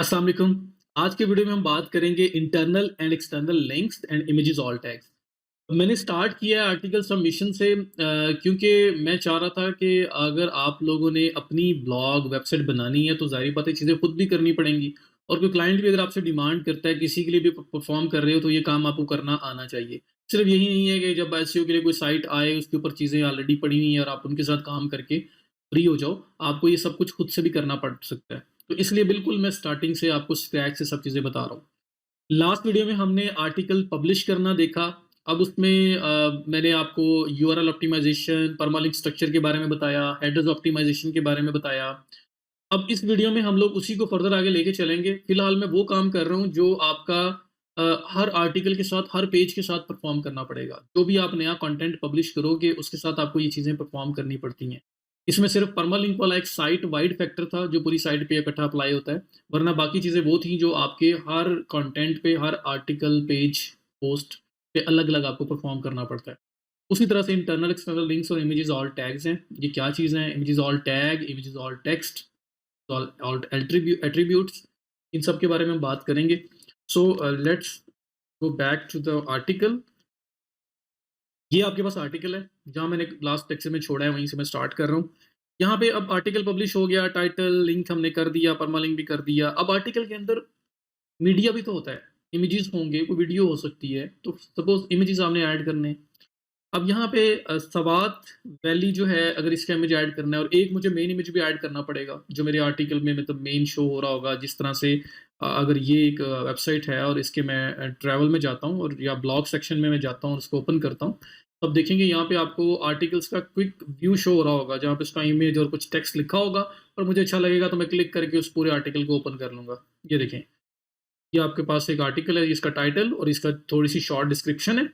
अस्सलाम वालेकुम। आज के वीडियो में हम बात करेंगे internal and external links and images alt tags. मैंने स्टार्ट किया है आर्टिकल सबमिशन से क्योंकि मैं चाह रहा था कि अगर आप लोगों ने अपनी ब्लॉग वेबसाइट बनानी है तो ज़ाहिर बात है चीज़ें खुद भी करनी पड़ेंगी और कोई क्लाइंट भी अगर आपसे डिमांड करता है किसी के लिए भी परफॉर्म कर रहे हो तो ये काम आपको करना आना चाहिए। सिर्फ यही नहीं है कि जब एसईओ के लिए कोई साइट आए उसके ऊपर चीज़ें ऑलरेडी पड़ी हुई हैं और आप उनके साथ काम करके फ्री हो जाओ, आपको ये सब कुछ खुद से भी करना पड़ सकता है। तो इसलिए बिल्कुल मैं स्टार्टिंग से आपको स्क्रैच से सब चीज़ें बता रहा हूँ। लास्ट वीडियो में हमने आर्टिकल पब्लिश करना देखा। अब उसमें मैंने आपको यूआरएल ऑप्टिमाइज़ेशन, परमालिंक स्ट्रक्चर के बारे में बताया, हेडर्स ऑप्टिमाइज़ेशन के बारे में बताया। अब इस वीडियो में हम लोग उसी को फर्दर आगे लेके चलेंगे। फिलहाल मैं वो काम कर रहा हूँ जो आपका हर आर्टिकल के साथ, हर पेज के साथ परफ़ॉर्म करना पड़ेगा। जो भी आप नया कंटेंट पब्लिश करोगे, उसके साथ आपको ये चीज़ें परफ़ॉर्म करनी पड़ती हैं। इसमें सिर्फ़ परमालिंक वाला एक साइट वाइड फैक्टर था, जो पूरी साइट पे इकट्ठा अप्लाई होता है। वरना बाकी चीज़ें वो थी जो आपके हर कंटेंट पे, हर आर्टिकल, पेज, पोस्ट पे अलग-अलग आपको परफ़ॉर्म करना पड़ता है। उसी तरह से इंटरनल, एक्सटर्नल लिंक्स और इमेजेस ऑल टैग्स हैं। ये क्या चीज़ें हैं? Images alt tag, images alt text, alt attributes, इन सब के बारे में हम बात करेंगे। So let's go back to the article. ये आपके पास आर्टिकल है, जहाँ मैंने लास्ट लेक्चर में छोड़ा है वहीं से मैं स्टार्ट कर रहा हूँ। यहाँ पे अब आर्टिकल पब्लिश हो गया, टाइटल, लिंक हमने कर दिया, परमालिंक भी कर दिया। अब आर्टिकल के अंदर मीडिया भी तो होता है, इमेजेस होंगे, कोई वीडियो हो सकती है, तो सपोज़ इमेजेस आपने ऐड करने हैं। अब यहाँ पे सवात वैली जो है, अगर इसका इमेज ऐड करना है और एक मुझे मेन इमेज भी ऐड करना पड़ेगा, जो मेरे आर्टिकल में मतलब मेन शो हो रहा होगा। जिस तरह से अगर ये एक वेबसाइट है और इसके मैं ट्रैवल में जाता हूँ और या ब्लॉग सेक्शन में मैं जाता हूँ और उसको ओपन करता हूँ, तब देखेंगे यहाँ पे आपको आर्टिकल्स का क्विक व्यू शो हो रहा होगा, जहाँ पे उसका इमेज और कुछ टेक्स्ट लिखा होगा और मुझे अच्छा लगेगा तो मैं क्लिक करके उस पूरे आर्टिकल को ओपन कर लूँगा। ये देखें, ये आपके पास एक आर्टिकल है, इसका टाइटल और इसका थोड़ी-सी शॉर्ट डिस्क्रिप्शन है।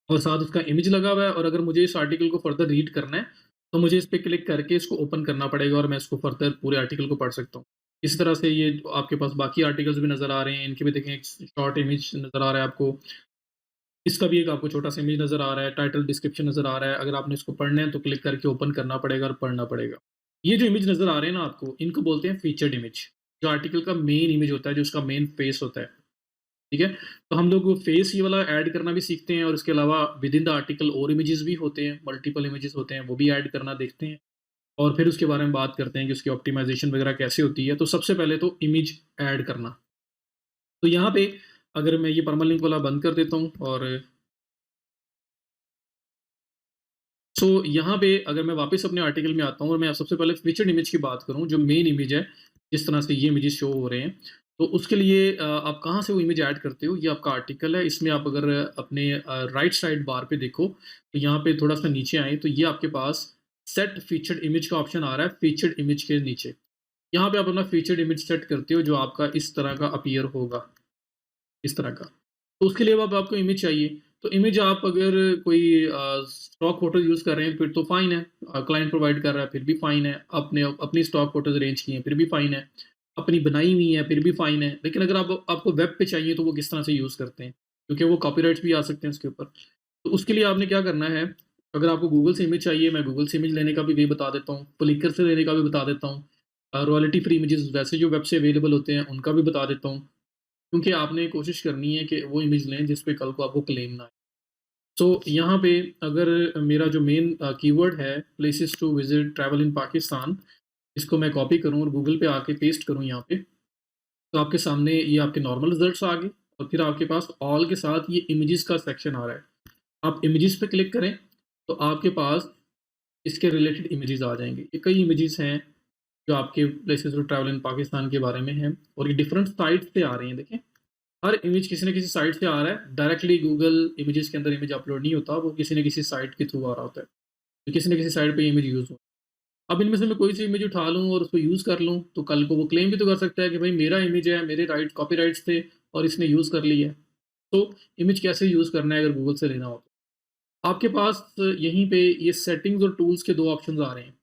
और साथ उसका इमेज लगा हुआ है और अगर मुझे इस आर्टिकल को फर्दर रीड करना है, तो मुझे इस पे क्लिक करके इसको ओपन करना पड़ेगा और मैं इसको फर्दर पूरे आर्टिकल को पढ़ सकता हूँ। इसी तरह से ये जो आपके पास बाकी आर्टिकल्स भी नज़र आ रहे हैं, इनके भी देखें एक शॉर्ट इमेज नज़र आ रहा है आपको। इसका भी एक आपको छोटा-सा इमेज नज़र आ रहा है, टाइटल डिस्क्रिप्शन नज़र आ रहा है। अगर आपने इसको पढ़ना है तो क्लिक करके ओपन करना पड़ेगा और पढ़ना पड़ेगा। ये जो इमेज नज़र आ रहे हैं ना आपको, इनको बोलते हैं फीचर्ड इमेज। जो आर्टिकल का मेन इमेज होता है, जो उसका मेन फेस होता है। ठीक है? तो हम लोग वो फेस ये वाला ऐड करना भी सीखते हैं और इसके अलावा विद इन द आर्टिकल और इमेजेस भी होते हैं, मल्टीपल इमेजेस होते हैं, वो भी ऐड करना देखते हैं और फिर उसके बारे में बात करते हैं कि उसकी ऑप्टिमाइज़ेशन वगैरह कैसे होती है। तो सबसे पहले तो इमेज ऐड करना। तो यहाँ पे अगर मैं ये परमालिंक वाला बंद कर देता हूँ और सो यहाँ पे अगर मैं वापस अपने आर्टिकल में आता हूँ और मैं सबसे पहले फीचर्ड इमेज की बात करूँ, जो मेन इमेज है, जिस तरह से ये इमेजेस शो हो रहे हैं, तो उसके लिए आप कहाँ से वो इमेज ऐड करते हो, ये आपका आर्टिकल है। इसमें आप अगर अपने राइट साइड बार पे देखो, तो यहाँ पे थोड़ा-सा नीचे आएँ, तो ये आपके पास सेट फीचर्ड इमेज का ऑप्शन आ रहा है, फीचर्ड इमेज के नीचे। यहाँ पे आप अपना फीचर्ड इमेज सेट करते हो, जो आपका इस तरह का अपीयर होगा। इस तरह का। तो उसके लिए अब आपको इमेज चाहिए। तो इमेज आप अगर कोई स्टॉक फ़ोटोज़ यूज़ कर रहे हैं फिर तो फ़ाइन है। क्लाइंट प्रोवाइड कर रहा है फिर भी फ़ाइन है। आपने अपनी स्टॉक फ़ोटोज़ अरेंज की हैं फिर भी फ़ाइन है। अपनी बनाई हुई है फिर भी फ़ाइन है। लेकिन अगर आप आपको वेब पे चाहिए तो वो किस तरह से यूज़ करते हैं? क्योंकि वो कॉपीराइट्स भी आ सकते हैं उसके ऊपर। तो उसके लिए आपने क्या करना है, अगर आपको गूगल से इमेज चाहिए, मैं गूगल से इमेज लेने का भी वे बता देता हूँ। फ्लिकर से लेने का भी बता देता हूँ। रॉयल्टी फ्री इमेजेस वैसे जो वेब से अवेलेबल होते हैं उनका भी बता देता हूँ। क्योंकि आपने कोशिश करनी है कि वो इमेज लें जिस पे कल को आपको क्लेम ना आए। सो यहाँ पे अगर मेरा जो मेन कीवर्ड है places to visit travel in Pakistan, इसको मैं कॉपी करूँ और गूगल पे आके पेस्ट करूँ यहाँ पे, तो आपके सामने ये आपके नॉर्मल रिज़ल्ट्स आ गए और फिर आपके पास ऑल के साथ ये इमेजेस का सेक्शन आ रहा है। आप इमेजेस पे क्लिक करें, तो आपके पास इसके रिलेटेड इमेजेस आ जाएँगे। ये कई इमेजेस हैं जो आपके places to travel in Pakistan के बारे में हैं और ये डिफरेंट साइट्स से आ रहे हैं, देखें। हर इमेज किसी न किसी साइट से आ रहा है, डायरेक्टली गूगल इमेजेस के अंदर इमेज अपलोड नहीं होता, वो किसी न किसी साइट के थ्रू आ रहा होता है। तो किसी न किसी साइट पे इमेज यूज़ हो। अब इनमें से मैं कोई सी इमेज उठा लूँ और उसको यूज़ कर लूँ, तो कल को वो क्लेम भी तो कर सकता है कि भाई मेरा इमेज है, मेरे कॉपीराइट्स थे और इसने यूज़ कर ली है। तो इमेज कैसे यूज़ करना है अगर गूगल से लेना हो तो? आपके पास यहीं पे ये सेटिंग्स और टूल्स के 2 ऑप्शंस आ रहे हैं।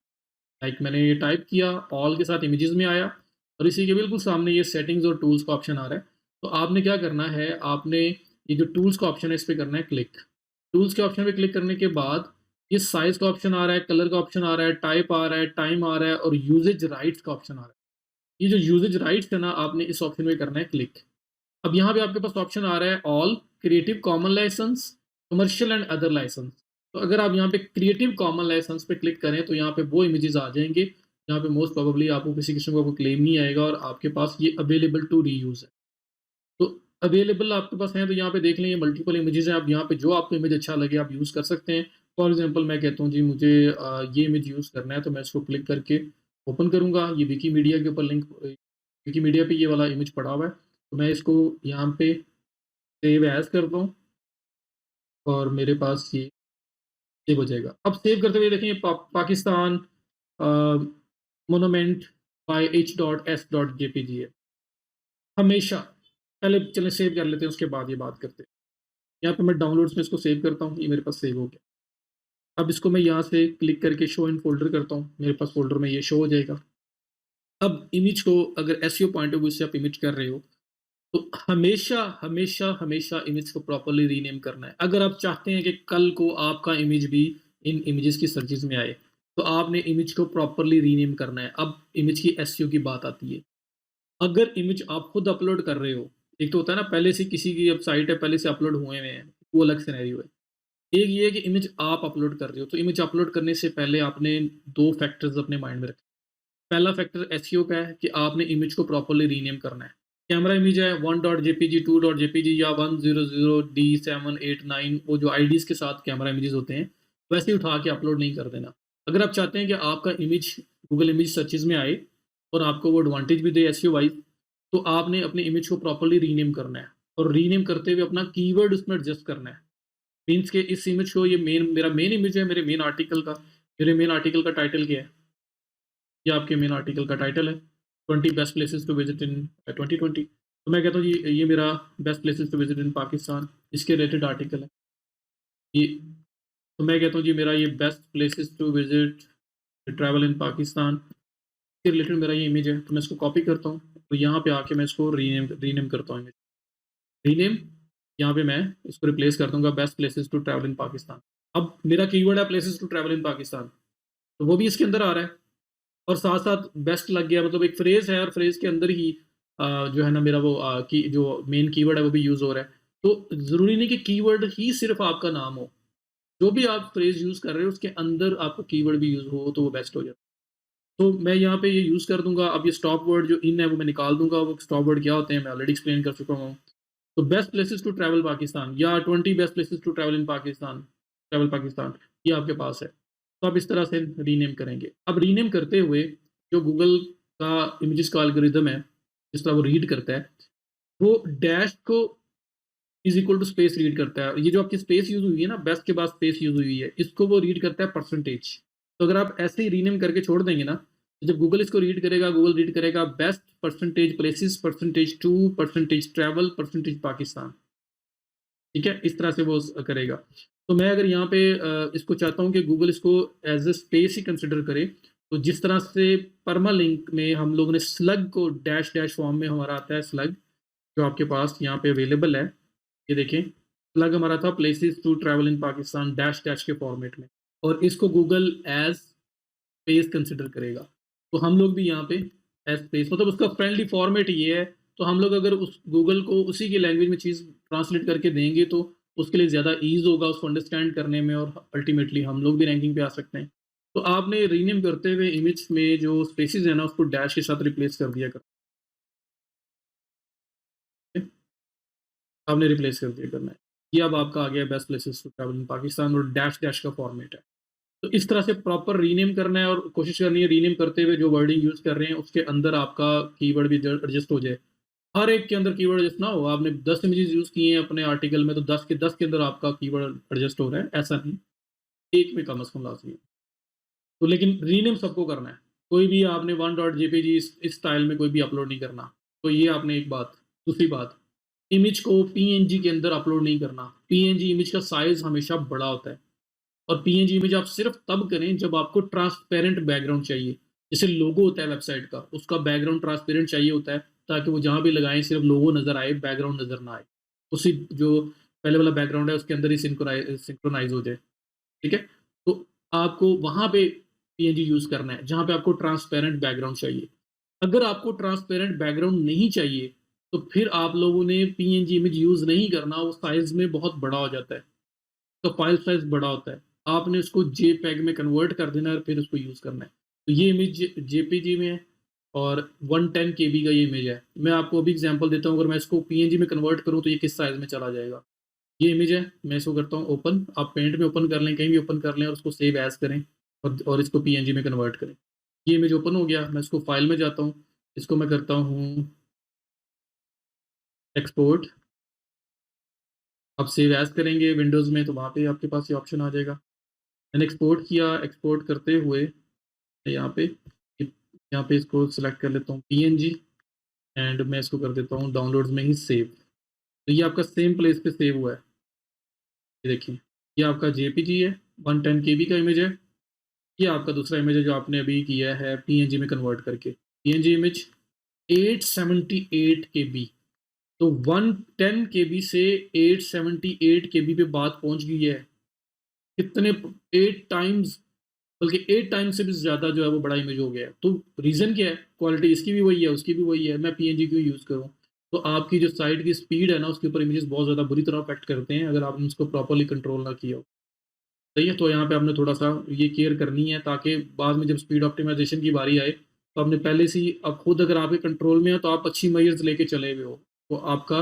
लाइक मैंने ये टाइप किया, ऑल के साथ इमेजेस में आया और इसी के बिल्कुल सामने ये सेटिंग्स और टूल्स का ऑप्शन आ रहा है। तो आपने क्या करना है, आपने ये जो टूल्स का ऑप्शन है इस पे करना है क्लिक। टूल्स के ऑप्शन पे क्लिक करने के बाद ये साइज़ का ऑप्शन आ रहा है, कलर का ऑप्शन आ रहा है, टाइप आ रहा है, टाइम आ रहा है और यूसेज राइट्स का ऑप्शन आ रहा है। ये जो यूजेज राइट्स है ना, आपने इस ऑप्शन में करना है क्लिक। अब यहाँ पे आपके पास ऑप्शन आ रहा है all, creative common license, commercial and other license. तो अगर आप यहाँ पे क्रिएटिव कॉमन लाइसेंस पे क्लिक करें तो यहाँ पे वो इमेजेस आ जाएंगे जहाँ पे मोस्ट प्रोबेबली आपको किसी किस्म का कोई क्लेम नहीं आएगा और आपके पास ये अवेलेबल टू रीयूज है। तो अवेलेबल आपके पास है तो यहाँ पे देख लें, ये मल्टीपल इमेजेस हैं। आप यहाँ पे जो आपको इमेज अच्छा लगे आप यूज़ कर सकते हैं। फॉर एग्जांपल मैं कहता हूँ जी मुझे ये इमेज यूज़ करना है, तो मैं इसको क्लिक करके ओपन करूँगा। ये विकीमीडिया के ऊपर लिंक, विकीमीडिया पे ये वाला इमेज पड़ा हुआ है। तो मैं इसको यहाँ पे सेव एज़ करता हूँ और मेरे पास ये सेव हो जाएगा। अब सेव करते हुए देखें, पाकिस्तान मोनूमेंट बाय h.s.jpg है। हमेशा पहले चलें सेव कर लेते हैं, उसके बाद ये बात करते हैं। यहाँ पे मैं डाउनलोड्स में इसको सेव करता हूँ, ये मेरे पास सेव हो गया। अब इसको मैं यहाँ से क्लिक करके शो इन फ़ोल्डर करता हूँ, मेरे पास फ़ोल्डर में ये शो हो जाएगा। अब इमेज को अगर एसईओ पॉइंट ऑफ व्यू से आप इमेज कर रहे हो, तो हमेशा, हमेशा, हमेशा इमेज को प्रॉपर्ली रीनेम करना है। अगर आप चाहते हैं कि कल को आपका इमेज भी इन इमेजेस की सर्चेज़ में आए, तो आपने इमेज को प्रॉपर्ली रीनेम करना है। अब इमेज की एसईओ की बात आती है। अगर इमेज आप खुद अपलोड कर रहे हो, एक तो होता है ना पहले से किसी की वेबसाइट है, पहले से अपलोड हुए हुए हैं, वो अलग सिनेरियो है। एक ये है कि इमेज आप अपलोड कर रहे हो, तो इमेज अपलोड करने से पहले आपने 2 फैक्टर्स अपने माइंड में रखें। पहला फैक्टर एसईओ का है कि आपने इमेज को प्रॉपर्ली रीनेम करना है। कैमरा इमेज है 1.jpg, 2.jpg या 100D789, वो जो आईडीज़ के साथ कैमरा इमेजेस होते हैं, वैसे ही उठा के अपलोड नहीं कर देना। अगर आप चाहते हैं कि आपका इमेज गूगल इमेज सर्चेज़ में आए और आपको वो एडवांटेज भी दे एसईओ वाइज़, तो आपने अपने इमेज को प्रॉपर्ली रीनेम करना है और रीनेम करते हुए अपना कीवर्ड उसमें एडजस्ट करना है। मीन्स के इस इमेज को, ये मेरा मेन इमेज है मेरे मेन आर्टिकल का। मेरे मेन आर्टिकल का टाइटल क्या है? ये आपके मेन आर्टिकल का टाइटल है, 20 best places to visit in 2020। तो मैं कहता हूँ ये मेरा best places to visit in Pakistan, इसके रिलेटेड आर्टिकल है ये। तो मैं कहता हूँ जी मेरा ये best places to visit travel in Pakistan के रिलेटेड मेरा ये इमेज है। तो मैं इसको कॉपी करता हूँ तो यहाँ पे आके मैं इसको रीनेम करता हूँ। रीनेम, यहाँ पे मैं इसको रिप्लेस कर दूंगा best places to travel in Pakistan. अब मेरा कीवर्ड है places to travel in Pakistan, तो वो भी इसके अंदर आ रहा है और साथ साथ बेस्ट लग गया, मतलब एक फ्रेज है और फ्रेज के अंदर ही जो है ना मेरा वो की जो मेन कीवर्ड है वो भी यूज हो रहा है। तो जरूरी नहीं कि कीवर्ड ही सिर्फ आपका नाम हो, जो भी आप फ्रेज यूज कर रहे हो उसके अंदर आपका कीवर्ड भी यूज हो तो वो बेस्ट हो जाता है। तो मैं यहाँ पे ये यूज कर दूंगा। अब ये स्टॉप वर्ड जो इन है वो मैं निकाल दूंगा। वो स्टॉप वर्ड क्या होते हैं मैं ऑलरेडी एक्सप्लेन कर चुका हूँ। तो best places to travel Pakistan या 20 best places to travel in Pakistan, travel Pakistan, ये आपके पास है। तो आप इस तरह से रीनेम करेंगे। अब रीनेम करते हुए जो गूगल का इमेजेस का एल्गोरिदम है, जिस तरह वो रीड करता है, वो डैश को is equal to space read करता है। ये जो आपकी स्पेस यूज हुई है ना, बेस्ट के बाद स्पेस यूज हुई है, इसको वो रीड करता है परसेंटेज। तो अगर आप ऐसे ही रीनेम करके छोड़ देंगे ना, तो जब गूगल इसको रीड करेगा, गूगल रीड करेगा best percentage places, percentage to, percentage travel, percentage Pakistan. ठीक है, इस तरह से वो करेगा। तो मैं अगर यहाँ पे इसको चाहता हूँ कि गूगल इसको एज ए स्पेस ही कंसिडर करे, तो जिस तरह से परमालिंक में हम लोगों ने स्लग को डैश डैश फॉर्म में हमारा आता है स्लग, जो आपके पास यहाँ पे अवेलेबल है, ये देखें स्लग हमारा था places to travel in Pakistan dash dash के फॉर्मेट में, और इसको गूगल एज स्पेस कंसिडर करेगा। तो हम लोग भी यहाँ पे एज स्पेस, मतलब उसका फ्रेंडली फॉर्मेट ये है। तो हम लोग अगर उस गूगल को उसी की लैंग्वेज में चीज़ ट्रांसलेट करके देंगे तो उसके लिए ज़्यादा ईज होगा उसको अंडरस्टैंड करने में, और अल्टीमेटली हम लोग भी रैंकिंग पे आ सकते हैं। तो आपने रीनेम करते हुए इमेज में जो स्पेसिस है ना उसको डैश के साथ रिप्लेस कर दिया कर, आपने रिप्लेस कर दिया करना है। ये अब आपका आ गया best places to travel in Pakistan और डैश डैश का फॉर्मेट है। तो इस तरह से प्रॉपर रीनेम करना है और कोशिश करनी है रीनेम करते हुए जो वर्डिंग यूज़ कर रहे हैं उसके अंदर आपका कीवर्ड भी एडजस्ट हो जाए। हर एक के अंदर कीवर्ड एडजस्ट ना हो। आपने 10 इमेजेस यूज़ किए हैं अपने आर्टिकल में तो 10 के 10 के अंदर आपका कीवर्ड एडजस्ट हो रहा है, ऐसा नहीं, एक में कम से कम लाज़मी है। तो लेकिन रीनेम सबको करना है। कोई भी आपने 1.jpg इस स्टाइल में कोई भी अपलोड नहीं करना। तो ये आपने एक बात। दूसरी बात, इमेज को पीएनजी के अंदर अपलोड नहीं करना। पीएनजी इमेज का साइज़ हमेशा बड़ा होता है। और पीएनजी इमेज आप सिर्फ तब करें जब आपको ट्रांसपेरेंट बैकग्राउंड चाहिए। जैसे लोगो होता है वेबसाइट का, उसका बैकग्राउंड ट्रांसपेरेंट चाहिए होता है ताकि वो जहाँ भी लगाएँ सिर्फ लोगो नज़र आए, बैकग्राउंड नज़र ना आए। उसी जो पहले वाला बैकग्राउंड है उसके अंदर ही सिंक्रोनाइज़ हो जाए। ठीक है? तो आपको वहाँ पे पीएनजी यूज़ करना है जहाँ पे आपको ट्रांसपेरेंट बैकग्राउंड चाहिए। अगर आपको ट्रांसपेरेंट बैकग्राउंड नहीं चाहिए, तो फिर आप लोगों ने पीएनजी इमेज यूज़ नहीं करना, वो साइज़ में बहुत बड़ा हो जाता है, तो फाइल साइज़ बड़ा होता है। आपने उसको जेपीईजी में कन्वर्ट कर देना है और फिर उसको यूज़ करना है। तो ये इमेज जेपीईजी में है और 110 केबी का ये इमेज है। मैं आपको अभी एग्ज़ाम्पल देता हूँ, अगर मैं इसको पीएनजी में कन्वर्ट करूँ तो ये किस साइज़ में चला जाएगा। ये इमेज है, मैं इसको करता हूँ ओपन, आप पेंट में ओपन कर लें, कहीं भी ओपन कर लें और उसको सेव एज़ करें और इसको पीएनजी में कन्वर्ट करें। ये इमेज ओपन हो गया, मैं इसको फाइल में जाता हूँ, इसको मैं करता हूँ एक्सपोर्ट। आप सेव एज़ करेंगे विंडोज़ में तो वहाँ पे आपके पास ये ऑप्शन आ जाएगा। मैंने एक्सपोर्ट किया, एक्सपोर्ट करते हुए यहाँ पे यहाँ पे इसको सेलेक्ट कर लेता हूँ पीएनजी एंड मैं इसको कर देता हूँ डाउनलोड्स में ही सेव। तो ये आपका सेम प्लेस पे सेव हुआ है। ये देखिए, ये आपका जेपीजी है, 110 केबी का इमेज है। ये आपका दूसरा इमेज है जो आपने अभी किया है पीएनजी में कन्वर्ट करके। पीएनजी इमेज 878 केबी, तो 110 केबी से 878 केबी पे बात पहुँच गई है। कितने 8 टाइम्स, बल्कि 8 टाइम्स से भी ज़्यादा जो है वो बड़ा इमेज हो गया है। तो रीज़न क्या है? क्वालिटी इसकी भी वही है, उसकी भी वही है, मैं पीएनजी क्यों यूज़ करूँ? तो आपकी जो साइट की स्पीड है ना, उसके ऊपर इमेजेस बहुत ज़्यादा बुरी तरह अफ़ेक्ट करते हैं, अगर आपने उसको प्रॉपर्ली कंट्रोल ना किया हो। सही है? तो यहाँ पे आपने थोड़ा-सा ये केयर करनी है, ताकि बाद में जब स्पीड ऑप्टिमाइज़ेशन की बारी आए, तो आपने पहले से ही, अब खुद अगर आपके कंट्रोल में है, तो आप अच्छी मेजर्स लेके चले हुए हो, तो आपका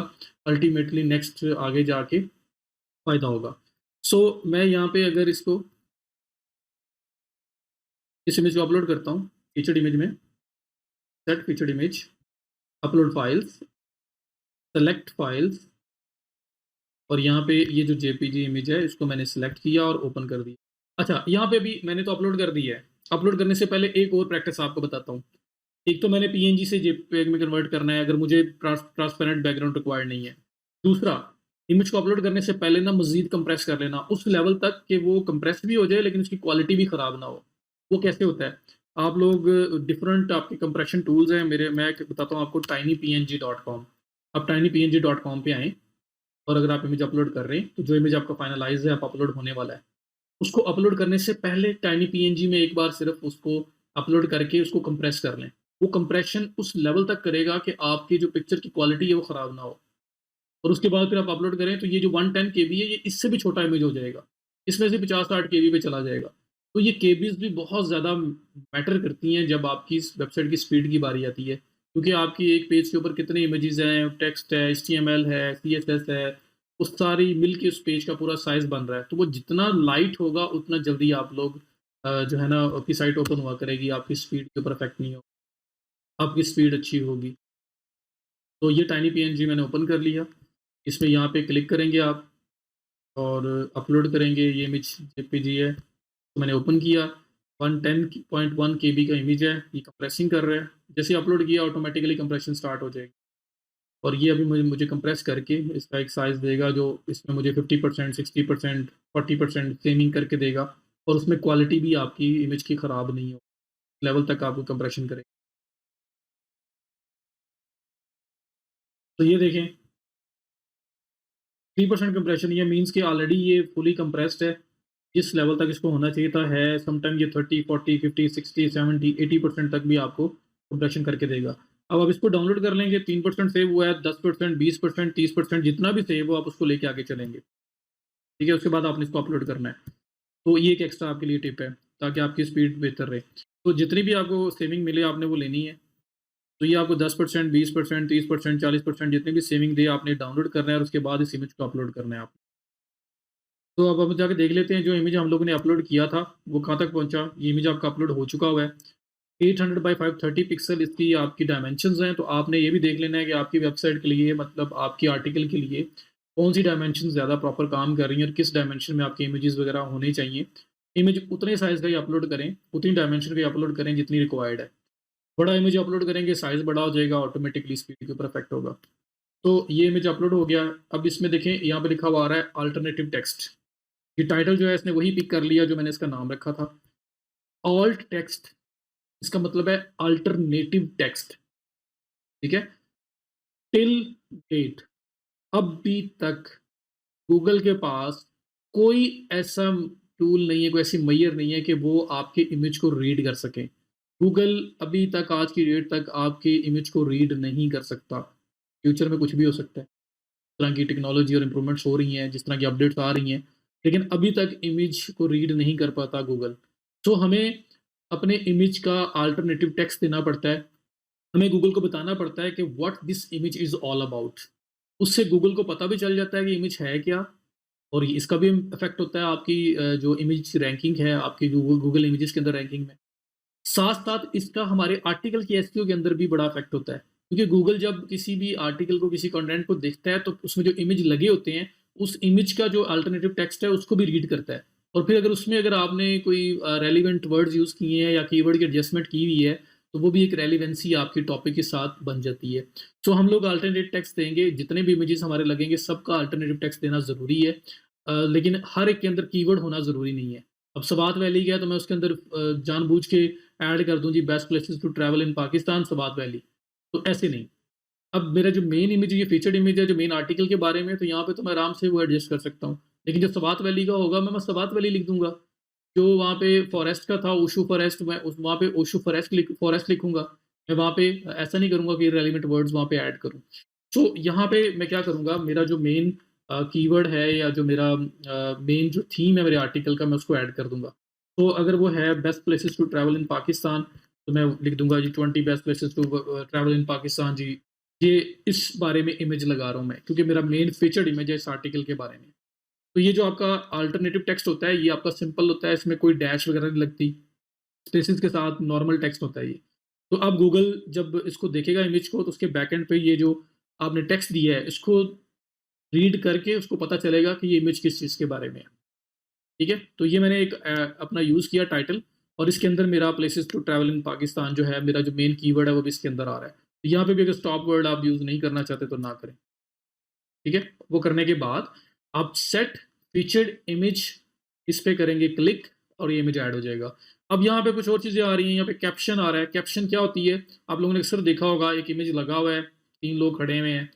अल्टीमेटली नेक्स्ट आगे जाके फ़ायदा होगा। सो मैं यहाँ पे अगर इसको, इस इमेज को अपलोड करता हूँ, फीचर्ड इमेज में, set featured image, upload files, select files और यहाँ पे ये जो जेपीजी इमेज है, इसको मैंने सेलेक्ट किया और ओपन कर दिया। अच्छा, यहाँ पे भी मैंने तो अपलोड कर दी है। अपलोड करने से पहले एक और प्रैक्टिस आपको बताता हूँ। एक तो मैंने पीएनजी से जेपीईजी में कन्वर्ट करना है, अगर मुझे ट्रांसपेरेंट बैकग्राउंड रिक्वायर्ड नहीं है। दूसरा, इमेज को अपलोड करने से पहले ना मज़ीद कंप्रेस कर लेना, उस लेवल तक कि वो कंप्रेस भी हो जाए लेकिन उसकी क्वालिटी भी खराब ना हो। वो कैसे होता है? आप लोग डिफरेंट आपके कंप्रेशन टूल्स हैं, मैं बताता हूँ आपको, tinypng.com। आप tinypng.com पे आएँ और अगर आप इमेज अपलोड कर रहे हैं, तो जो इमेज आपका फाइनलाइज़ है, आप अपलोड होने वाला है, उसको अपलोड करने से पहले टाइनी पीएनजी में एक बार सिर्फ उसको अपलोड करके उसको कंप्रेस कर लें। वो कंप्रेशन उस लेवल तक करेगा कि आपकी जो पिक्चर की क्वालिटी है वो खराब ना हो, और उसके बाद फिर आप अपलोड करें तो ये जो 110 केबी है, ये इससे भी छोटा इमेज हो जाएगा। इसमें से 50-60 केबी पे चला जाएगा। तो ये केबीज़ भी बहुत ज़्यादा मैटर करती हैं जब आपकी इस वेबसाइट की स्पीड की बारी आती है। क्योंकि आपकी एक पेज के ऊपर कितने इमेजेस हैं, टेक्स्ट है, एचटीएमएल है, सीएसएस है, वो सारी मिल के उस पेज का पूरा साइज़ बन रहा है। तो वो जितना लाइट होगा उतना जल्दी आप लोग जो है ना, आपकी साइट ओपन हुआ करेगी, आपकी स्पीड के ऊपर इफ़ेक्ट नहीं होगा, आपकी स्पीड अच्छी होगी। तो ये टाइनी पीएनजी मैंने ओपन कर लिया। इसमें यहाँ पे क्लिक करेंगे आप और अपलोड करेंगे, ये इमेज जेपीजी है, तो मैंने ओपन किया। 110.1 केबी का इमेज है, ये कंप्रेसिंग कर रहा है। जैसे ही अपलोड किया ऑटोमेटिकली कंप्रेशन स्टार्ट हो जाएगी, और ये अभी मुझे मुझे कंप्रेस करके इसका एक साइज़ देगा, जो इसमें मुझे 50%, 60%, 40% सेमिंग करके देगा, और उसमें क्वालिटी भी आपकी इमेज की ख़राब नहीं हो, लेवल तक आपको कंप्रेशन करेगा। तो ये देखें, 3% कंप्रेशन, ये मीन्स कि ऑलरेडी ये फुली कंप्रेस्ड है। जिस लेवल तक इसको होना चाहिए था है, समटाइम ये 30, 40, 50, 60, 70, 80% तक भी आपको कंप्रेशन करके देगा। अब आप इसको डाउनलोड कर लेंगे, 3% सेव हुआ है, 10%, 20%, 30%, जितना भी सेव हो आप उसको लेके आगे चलेंगे। ठीक है? उसके बाद आपने इसको अपलोड करना है। तो ये एक एक्स्ट्रा आपके लिए टिप है, ताकि आपकी स्पीड बेहतर रहे। तो जितनी भी आपको सेविंग मिले आपने वो लेनी है। तो ये आपको 10%, 20%, 30%, 40% जितनी भी सेविंग दे आपने डाउनलोड करना है और उसके बाद इस इमेज को अपलोड करना है आप। तो अब हम जाके देख लेते हैं जो इमेज हम लोगों ने अपलोड किया था, वो कहाँ तक पहुँचा। ये इमेज आपका अपलोड हो चुका हुआ है। 800 बाय 530 पिक्सल इसकी आपकी डायमेंशंस हैं, तो आपने ये भी देख लेना है कि आपकी वेबसाइट के लिए, मतलब आपकी आर्टिकल के लिए कौन-सी डायमेंशन ज़्यादा प्रॉपर काम कर रही हैं और किस डायमेंशन में आपके इमेजेस वगैरह होने चाहिए। इमेज उतने साइज़ का ही अपलोड करें, उतनी डायमेंशन का ही अपलोड करें जितनी रिक्वायर्ड है। बड़ा इमेज अपलोड करेंगे, साइज़ बड़ा हो जाएगा, ऑटोमेटिकली स्पीड के ऊपर इफेक्ट होगा। तो ये इमेज अपलोड हो गया। अब इसमें देखें, यहाँ पे लिखा हुआ आ रहा है अल्टरनेटिव टेक्स्ट। ये टाइटल जो है इसने वही पिक कर लिया जो मैंने इसका नाम रखा था। ऑल्ट टेक्स्ट, इसका मतलब है अल्टरनेटिव टेक्स्ट, ठीक है? टिल डेट, अभी तक गूगल के पास कोई ऐसा टूल नहीं है, कोई ऐसी मैयर नहीं है कि वो आपके इमेज को रीड कर सके। गूगल अभी तक आज की डेट तक आपके इमेज को रीड नहीं कर सकता। फ्यूचर में कुछ भी हो सकता है। जिस तरह की टेक्नोलॉजी और इम्प्रूवमेंट्स हो रही हैं, जिस तरह की अपडेट्स आ रही हैं, लेकिन अभी तक इमेज को रीड नहीं कर पाता गूगल। तो हमें अपने इमेज का अल्टरनेटिव टेक्स्ट देना पड़ता है। हमें गूगल को बताना पड़ता है कि what this image is all about. उससे गूगल को पता भी चल जाता है कि इमेज है क्या, और इसका भी इफ़ेक्ट होता है आपकी जो इमेज रैंकिंग है, आपकी गूगल गूगल इमेजेस के अंदर रैंकिंग में। साथ-साथ इसका हमारे आर्टिकल की एसईओ के अंदर भी बड़ा इफ़ेक्ट होता है। क्योंकि गूगल जब किसी भी आर्टिकल को, किसी कंटेंट को देखता है, तो उसमें जो इमेज लगे होते हैं, उस इमेज का जो अल्टरनेटिव टेक्स्ट है, उसको भी रीड करता है। और फिर अगर उसमें अगर आपने कोई रेलेवेंट वर्ड्स यूज़ किए हैं या कीवर्ड की एडजस्टमेंट की हुई है, तो वो भी एक रेलेवेंसी आपके टॉपिक के साथ बन जाती है। सो हम लोग अल्टरनेटिव टेक्स्ट देंगे, जितने भी इमेजेस हमारे लगेंगे, सबका अल्टरनेटिव टेक्स्ट देना ज़रूरी है। लेकिन हर एक के अंदर कीवर्ड होना ज़रूरी नहीं है। अब सवात वैली गया तो मैं उसके अंदर जानबूझ के ऐड कर दूँ जी best places to travel in Pakistan Swat valley, तो ऐसे नहीं। अब मेरा जो मेन इमेज ये फीचर्ड इमेज है जो मेन आर्टिकल के बारे में, तो यहाँ पे तो मैं आराम से वो एडजस्ट कर सकता हूँ। लेकिन जो सवात वैली का होगा मैं सवात वैली लिख दूँगा। जो वहाँ पे फॉरेस्ट का था ओशो फॉरेस्ट, मैं उस वहाँ पे ओशो फॉरेस्ट लिखूँगा। मैं वहाँ पे ऐसा नहीं करूँगा कि इर्रेलेवेंट वर्ड्स वहाँ पे ऐड करूँ। तो यहाँ पे मैं क्या करूँगा, मेरा जो मेन कीवर्ड है या जो मेरा मेन जो थीम है मेरे आर्टिकल का, मैं उसको ऐड कर दूँगा। तो अगर वो है best places to travel in Pakistan, तो मैं लिख दूँगा जी 20 best places to travel in Pakistan जी। ये इस बारे में इमेज लगा रहा हूँ मैं, क्योंकि मेरा मेन फीचर्ड इमेज है इस आर्टिकल के बारे में। तो ये जो आपका अल्टरनेटिव टेक्स्ट होता है, ये आपका सिंपल होता है, इसमें कोई डैश वगैरह नहीं लगती। स्पेसेस के साथ नॉर्मल टेक्स्ट होता है ये। तो अब गूगल जब इसको देखेगा इमेज को, तो उसके बैकएंड पे ये जो आपने टेक्स्ट दिया है, इसको रीड करके उसको पता चलेगा कि ये इमेज किस चीज़ के बारे में है। ठीक है? तो ये मैंने एक अपना यूज़ किया टाइटल, और इसके अंदर मेरा places to travel in Pakistan जो है, मेरा जो मेन कीवर्ड है वो भी इसके अंदर आ रहा है। तो यहाँ पे भी अगर स्टॉप वर्ड आप यूज़ नहीं करना चाहते तो ना करें। ठीक है? वो करने के बाद आप सेट फीचर्ड इमेज इस पे करेंगे क्लिक, और ये इमेज ऐड हो जाएगा। अब यहाँ पे कुछ और चीज़ें आ रही हैं, यहाँ पे कैप्शन आ रहा है। कैप्शन क्या होती है? आप लोगों ने अक्सर देखा होगा, एक इमेज लगा हुआ है, 3 लोग खड़े हुए हैं,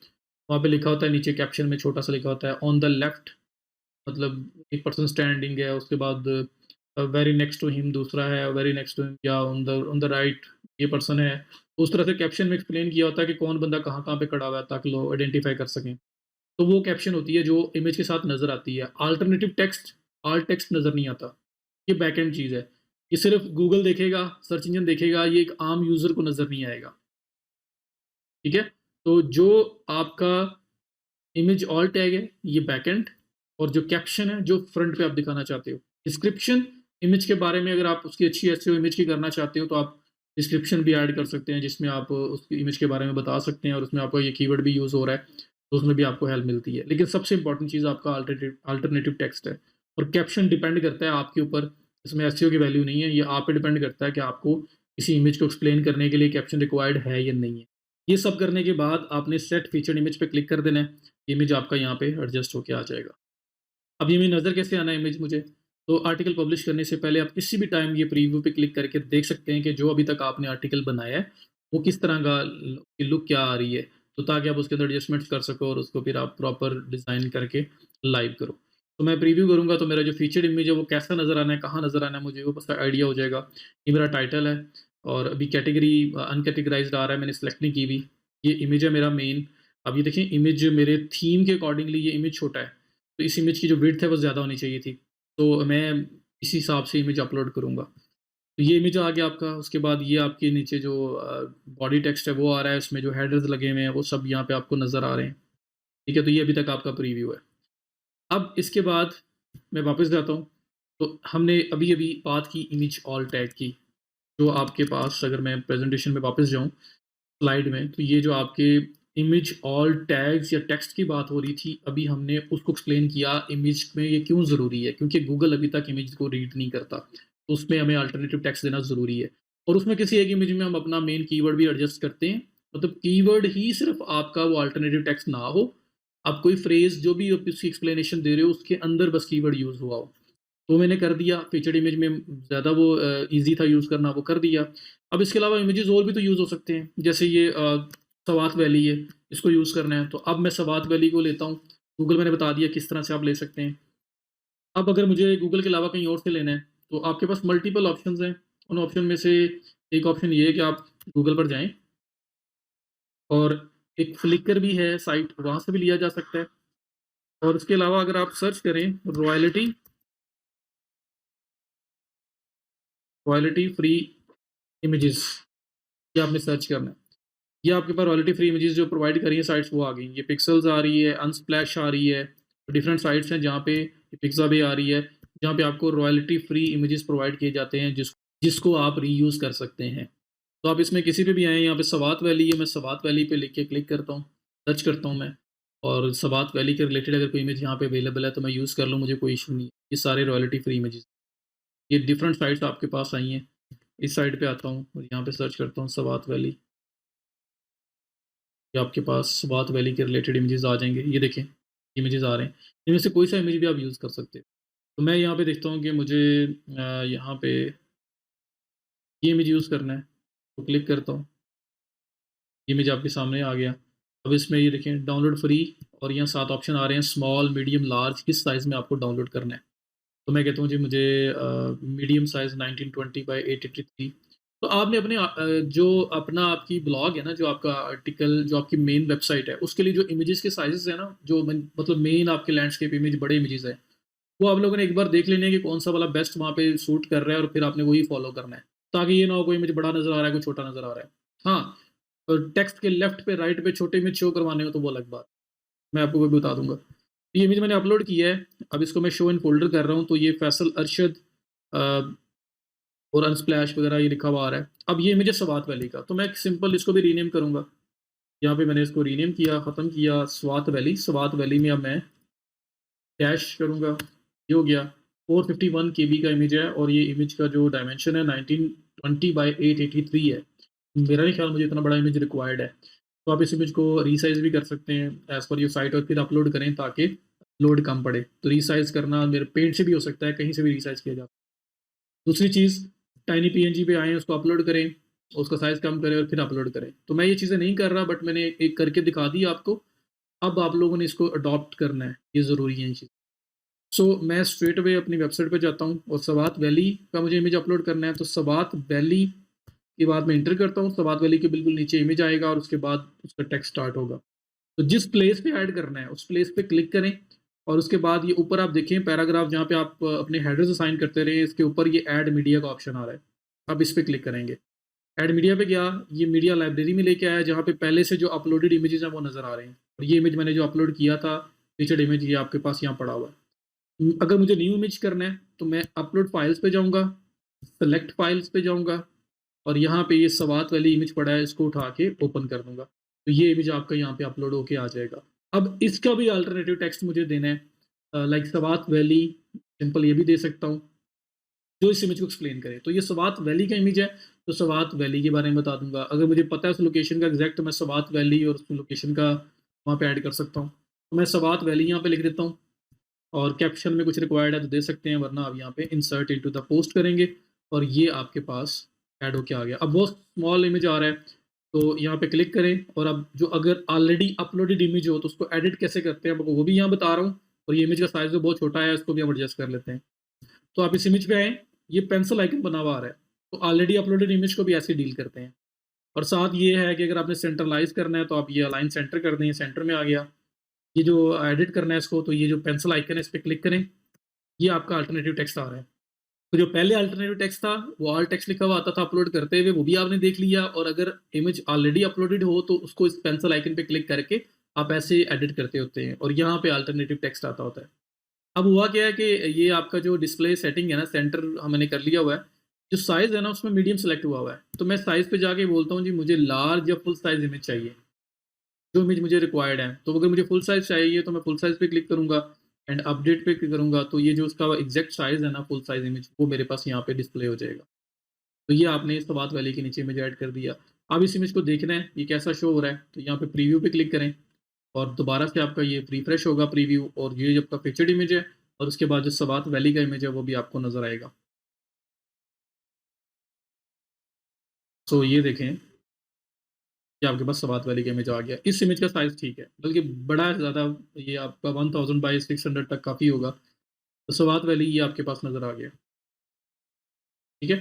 वहाँ पे लिखा होता है नीचे कैप्शन में छोटा-सा लिखा होता है ऑन द लेफ्ट, मतलब एक पर्सन स्टैंडिंग है, उसके बाद वेरी नेक्स्ट टू हिम दूसरा है, वेरी नेक्स्ट टू हिम या ऑन द राइट ये पर्सन है। उस तरह से कैप्शन में एक्सप्लेन किया होता है कि कौन बंदा कहाँ-कहाँ पे खड़ा हुआ है, ताकि लोग आइडेंटिफ़ाई कर सकें। तो वो कैप्शन होती है जो इमेज के साथ नज़र आती है। अल्टरनेटिव टेक्स्ट, आल्ट टेक्स्ट नज़र नहीं आता। ये बैकएंड चीज़ है। ये सिर्फ़ गूगल देखेगा, सर्च इंजन देखेगा, ये एक आम यूज़र को नज़र नहीं आएगा। ठीक है? तो जो आपका इमेज ऑल्ट टैग है, ये बैकएंड, और जो कैप्शन है, जो फ्रंट पे आप दिखाना चाहते हो। डिस्क्रिप्शन, इमेज के बारे में अगर आप उसकी अच्छी एसईओ इमेज की करना चाहते हो, तो आप डिस्क्रिप्शन भी ऐड कर सकते हैं, जिसमें आप उसकी इमेज के बारे में बता सकते हैं, और उसमें आपका ये कीवर्ड भी यूज़ हो रहा है, तो उसमें भी आपको हेल्प मिलती है। लेकिन सबसे इम्पोर्टेंट चीज़ आपका अल्टरनेटिव अल्टरनेटिव टेक्स्ट है, और कैप्शन डिपेंड करता है आपके ऊपर, इसमें एसईओ की वैल्यू नहीं है, ये आप पे डिपेंड करता है कि आपको किसी इमेज को एक्सप्लेन करने के लिए कैप्शन रिक्वायर्ड है या नहीं है। ये सब करने के बाद आपने सेट फीचर्ड इमेज पे क्लिक कर देना है। इमेज आपका यहाँ पे एडजस्ट होके आ जाएगा। अब ये मेरी नज़र कैसे आना है इमेज मुझे? तो आर्टिकल पब्लिश करने से पहले आप किसी भी टाइम ये प्रीव्यू पे क्लिक करके देख सकते हैं कि जो अभी तक आपने आर्टिकल बनाया है, वो किस तरह का लुक क्या आ रही है। तो ताकि आप उसके अंदर एडजस्टमेंट्स कर सको, और उसको फिर आप प्रॉपर डिज़ाइन करके लाइव करो। तो मैं प्रीव्यू करूँगा तो मेरा जो फीचर्ड इमेज है वो कैसा नज़र आना है, कहाँ नज़र आना है, मुझे वो बस आइडिया हो जाएगा। ये मेरा टाइटल है, और अभी कैटेगरी अनकैटेगराइज़्ड आ रहा है, मैंने सेलेक्ट नहीं की हुई। ये इमेज है मेरा मेन। अब ये देखिए इमेज मेरे थीम के अकॉर्डिंगली ये इमेज छोटा है। तो इस इमेज की जो विड्थ है वो ज़्यादा होनी चाहिए थी। तो मैं इस हिसाब से इमेज अपलोड करूँगा। तो ये इमेज आ गया आपका, उसके बाद ये आपके नीचे जो बॉडी टेक्स्ट है वो आ रहा है, उसमें जो हेडर्स लगे हुए हैं वो सब यहाँ पे आपको नज़र आ रहे हैं। ठीक है? तो ये अभी तक आपका प्रीव्यू है। अब इसके बाद मैं वापस जाता हूँ, तो हमने अभी-अभी बात की इमेज ऑल टैग की, जो आपके पास अगर मैं प्रेज़ेंटेशन में वापस जाऊँ स्लाइड में, तो ये जो आपके इमेज ऑल टैग्स या टेक्स्ट की बात हो रही थी, अभी हमने उसको एक्सप्लेन किया इमेज में ये क्यों ज़रूरी है, क्योंकि गूगल अभी तक इमेज को रीड नहीं करता। तो उसमें हमें अल्टरनेटिव टेक्स्ट देना ज़रूरी है, और उसमें किसी एक इमेज में हम अपना मेन कीवर्ड भी एडजस्ट करते हैं। मतलब कीवर्ड ही सिर्फ़ आपका वो अल्टरनेटिव टेक्स्ट ना हो, आप कोई फ्रेज़ जो भी आप उसकी एक्सप्लेनेशन दे रहे हो, उसके अंदर बस कीवर्ड यूज़ हुआ हो। तो मैंने कर दिया, फीचर्ड इमेज में ज़्यादा वो ईज़ी था यूज़ करना, वो कर दिया। अब इसके अलावा इमेजेस और भी तो यूज़ हो सकते हैं, जैसे ये सवात वैली है, इसको यूज़ करना है, तो अब मैं सवात वैली को लेता हूँ। गूगल मैंने बता दिया किस तरह से आप ले सकते हैं। अब अगर मुझे गूगल के अलावा कहीं और से लेना है, तो आपके पास मल्टीपल ऑप्शंस हैं। उन ऑप्शन में से एक ऑप्शन ये है कि आप गूगल पर जाएँ और एक फ्लिकर भी है साइट, वहाँ से भी लिया जा सकता है। और इसके अलावा अगर आप सर्च करें रॉयल्टी फ्री इमेजेस, ये आपने सर्च करना है। ये आपके पास रॉयल्टी फ्री इमेजेस जो प्रोवाइड कर रही है साइट्स वो आ गई। ये पिक्सेल्स आ रही है, अनस्प्लैश आ रही है, डिफरेंट साइट्स हैं जहाँ पे पिक्साबे आ रही है, जहाँ पे आपको रॉयल्टी फ्री इमेजेस प्रोवाइड किए जाते हैं जिसको आप रीयूज़ कर सकते हैं। तो आप इसमें किसी पे भी आएँ, यहाँ पे सवात वैली है, मैं सवात वैली पे लिख के क्लिक करता हूँ, सर्च करता हूँ मैं, और सवात वैली के रिलेटेड अगर कोई इमेज यहाँ पे अवेलेबल है तो मैं यूज़ कर लूँ, मुझे कोई इश्यू नहीं है। ये सारे रॉयल्टी फ्री इमेजेस, ये डिफरेंट साइट्स आपके पास आई हैं। इस साइट पे आता हूँ और यहाँ पे सर्च करता हूँ सवात वैली। ये आपके पास सवात वैली के रिलेटेड इमेजेस आ जाएँगे। ये देखें, इमेजेस आ रहे हैं। इनमें से कोई सा इमेज भी आप यूज़ कर सकते हो। तो मैं यहाँ पे देखता हूँ कि मुझे यहाँ पे ये इमेज यूज़ करना है, तो क्लिक करता हूँ। इमेज आपके सामने आ गया। अब इसमें ये देखें डाउनलोड फ्री, और यहाँ 7 ऑप्शन आ रहे हैं, स्मॉल, मीडियम, लार्ज, किस साइज़ में आपको डाउनलोड करना है। तो मैं कहता हूँ जी मुझे मीडियम साइज़ 1920 बाय 883। तो आपने अपने जो अपना आपकी ब्लॉग है ना, जो आपका आर्टिकल, जो आपकी मेन वेबसाइट है, उसके लिए जो इमेजेस के साइज़ेज़ हैं ना, जो मतलब मेन आपके लैंडस्केप इमेज बड़े इमेजेस हैं, वो आप लोगों ने एक बार देख लेने हैं कि कौन-सा वाला बेस्ट वहाँ पे सूट कर रहा है, और फिर आपने वही फ़ॉलो करना है। ताकि ये ना हो कोई इमेज बड़ा नज़र आ रहा है, कोई छोटा नज़र आ रहा है। हाँ, और टेक्स्ट के लेफ्ट पे, राइट पे छोटे इमेज शो करवाने हो तो वो अलग बात, मैं आपको वो भी बता दूँगा। ये इमेज मैंने अपलोड की है, अब इसको मैं शो इन फ़ोल्डर कर रहा हूँ, तो ये फैसल अरशद अ, और अनस्प्लैश वगैरह ये लिखा हुआ आ रहा है। अब ये इमेज है स्वात वैली का, तो मैं एक सिंपल इसको भी रीनेम करूँगा। यहाँ पे मैंने इसको रीनेम किया, ख़त्म किया स्वात वैली में अब मैं डैश करूँगा, ये हो गया। 451 केबी का इमेज है, और ये इमेज का जो डायमेंशन है 1920 बाय 883 है। मेरा नहीं ख़्याल मुझे इतना बड़ा इमेज रिक्वायर्ड है। तो आप इस इमेज को रीसाइज़ भी कर सकते हैं एज़ पर योर साइट, और फिर अपलोड करें ताकि लोड कम पड़े। तो रीसाइज़ करना मेरे पेंट से भी हो सकता है, कहीं से भी रीसाइज़ किया जा। दूसरी चीज़, टाइनी पीएनजी पे आएँ, उसको अपलोड करें, उसका साइज़ कम करें और फिर अपलोड करें। तो मैं ये चीज़ें नहीं कर रहा, बट मैंने एक करके दिखा दी आपको। अब आप लोगों ने इसको अडॉप्ट करना है, ये ज़रूरी है ये चीज़। सो मैं स्ट्रेट अवे अपनी वेबसाइट पे जाता हूँ और सवात वैली का मुझे इमेज अपलोड करना है, तो सवात वैली के बाद मैं एंटर करता हूँ, सवात वैली के बिल्कुल नीचे इमेज आएगा और उसके बाद उसका टेक्स्ट स्टार्ट होगा। तो जिस प्लेस पे ऐड करना है, उस प्लेस पे क्लिक करें, और उसके बाद ये ऊपर आप देखें पैराग्राफ, जहाँ पे आप अपने हेडर्स असाइन करते रहे, इसके ऊपर ये ऐड मीडिया का ऑप्शन आ रहा है। अब इस पे क्लिक करेंगे। ऐड मीडिया पे गया, ये मीडिया लाइब्रेरी में लेके आया, जहाँ पे पहले से जो अपलोडेड इमेजेस हैं वो नज़र आ रहे हैं, और ये इमेज मैंने जो अपलोड किया था, फीचर्ड इमेज, ये आपके पास यहाँ पड़ा हुआ है। अगर मुझे न्यू इमेज करना है तो मैं अपलोड फाइल्स पे जाऊँगा, सेलेक्ट फाइल्स पे जाऊँगा, और यहाँ पे ये सवात वाली इमेज पड़ा है, इसको उठा के ओपन कर दूँगा। तो ये इमेज आपका यहाँ पे अपलोड होके आ जाएगा। अब इसका भी अल्टरनेटिव टेक्स्ट मुझे देना है, लाइक सवात वैली, सिंपल ये भी दे सकता हूँ, जो इस इमेज को एक्सप्लेन करे। तो ये सवात वैली का इमेज है, तो सवात वैली के बारे में बता दूँगा। अगर मुझे पता है उस लोकेशन का एग्ज़ैक्ट, तो मैं सवात वैली और उस लोकेशन का वहाँ पे ऐड कर सकता हूँ। तो मैं सवात वैली यहाँ पे लिख देता हूँ, और कैप्शन में कुछ रिक्वायर्ड है तो दे सकते हैं, वरना आप यहाँ पे इंसर्ट इनटू द पोस्ट करेंगे, और ये आपके पास ऐड होके आ गया। अब बहुत स्मॉल इमेज आ रहा है, तो यहाँ पे क्लिक करें, और अब जो अगर ऑलरेडी अपलोडेड इमेज हो तो उसको एडिट कैसे करते हैं, आपको वो भी यहाँ बता रहा हूँ। और ये इमेज का साइज़ जो बहुत छोटा है, इसको भी हम एडजस्ट कर लेते हैं। तो आप इस इमेज पे आएँ, ये पेंसिल आइकन बना हुआ आ रहा है, तो ऑलरेडी अपलोडेड इमेज को भी ऐसे डील करते हैं। और साथ ये है कि अगर आपने सेंट्रलाइज़ करना है तो आप ये अलाइन सेंटर कर दें, सेंटर में आ गया। ये जो एडिट करना है इसको, तो ये जो पेंसिल आइकन है इस पे क्लिक करें, ये आपका अल्टरनेटिव टेक्स्ट आ रहा है। तो जो पहले अल्टरनेटिव टेक्स्ट था, वो ऑल टेक्स्ट लिखा हुआ आता था अपलोड करते हुए, वो भी आपने देख लिया, और अगर इमेज ऑलरेडी अपलोडेड हो तो उसको इस पेंसिल आइकन पे क्लिक करके आप ऐसे एडिट करते होते हैं, और यहाँ पे अल्टरनेटिव टेक्स्ट आता होता है। अब हुआ क्या है कि ये आपका जो डिस्प्ले सेटिंग है ना, सेंटर मैंने कर लिया हुआ है, जो साइज़ है ना उसमें मीडियम सेलेक्ट हुआ हुआ है, तो मैं साइज़ पे जाके बोलता हूँ जी मुझे लार्ज या फुल साइज़ इमेज चाहिए, जो इमेज मुझे रिक्वायर्ड है। तो अगर मुझे फुल साइज़ चाहिए तो मैं फुल साइज़ पे क्लिक करूँगा, एंड अपडेट पे क्लिक करूँगा, तो ये जो उसका एग्ज़ैक्ट साइज़ है ना फुल साइज़ इमेज, वो मेरे पास यहाँ पे डिस्प्ले हो जाएगा। तो ये आपने इस सवात वैली के नीचे इमेज ऐड कर दिया। अब इस इमेज को देखना है ये कैसा शो हो रहा है, तो यहाँ पे प्रीव्यू पे क्लिक करें, और दोबारा से आपका ये रिफ्रेश होगा प्रीव्यू, और ये जो आपका फीचर्ड इमेज है, और उसके बाद जो सवात वैली का इमेज है वो भी आपको नज़र आएगा। सो ये देखें, ये आपके पास सवात वैली का इमेज आ गया। इस इमेज का साइज़ ठीक है, बल्कि बड़ा है ज़्यादा, ये आपका 1000 बाय 600 तक काफ़ी होगा। तो सवात वैली ये आपके पास नज़र आ गया, ठीक है?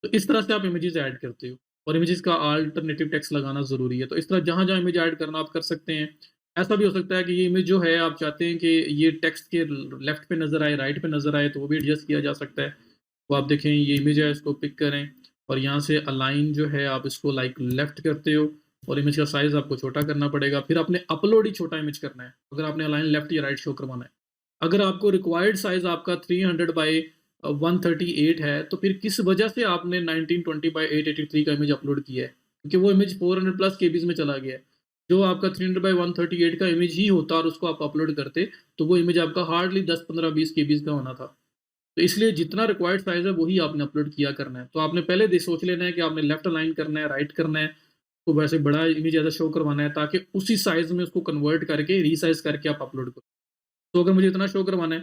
तो इस तरह से आप इमेजेस ऐड करते हो और इमेजेस का अल्टरनेटिव टेक्स्ट लगाना ज़रूरी है। तो इस तरह जहाँ-जहाँ इमेज ऐड करना आप कर सकते हैं। ऐसा भी हो सकता है कि ये इमेज जो है आप चाहते हैं कि ये टेक्स्ट के लेफ्ट पे नज़र आए, राइट पे नज़र आए, तो वो भी एडजस्ट किया जा सकता है। तो आप देखें ये इमेज है, इसको पिक करें और यहाँ से अलाइन जो है आप इसको लाइक लेफ्ट करते हो और इमेज का साइज़ आपको छोटा करना पड़ेगा। फिर आपने अपलोड ही छोटा इमेज करना है, अगर आपने अलाइन लेफ्ट या राइट शो करवाना है। अगर आपको रिक्वायर्ड साइज़ आपका 300 बाय 138 है, तो फिर किस वजह से आपने 1920 बाय 883 का इमेज अपलोड किया है? क्योंकि वो इमेज 400 प्लस केबीज़ में चला गया है। जो आपका 300 बाय 138 का इमेज ही होता और उसको आप अपलोड करते, तो वो इमेज आपका हार्डली 10, 15, 20 केबीज़ का होना था। तो इसलिए जितना रिक्वायर्ड साइज़ है, वही आपने अपलोड किया करना है। तो आपने पहले दे सोच लेना है कि आपने लेफ्ट अलाइन करना है, राइट करना है, तो वैसे बड़ा इमेज ज़्यादा शो करवाना है, ताकि उसी साइज़ में उसको कन्वर्ट करके, रीसाइज़ करके आप अपलोड करो। तो अगर मुझे इतना शो करवाना है,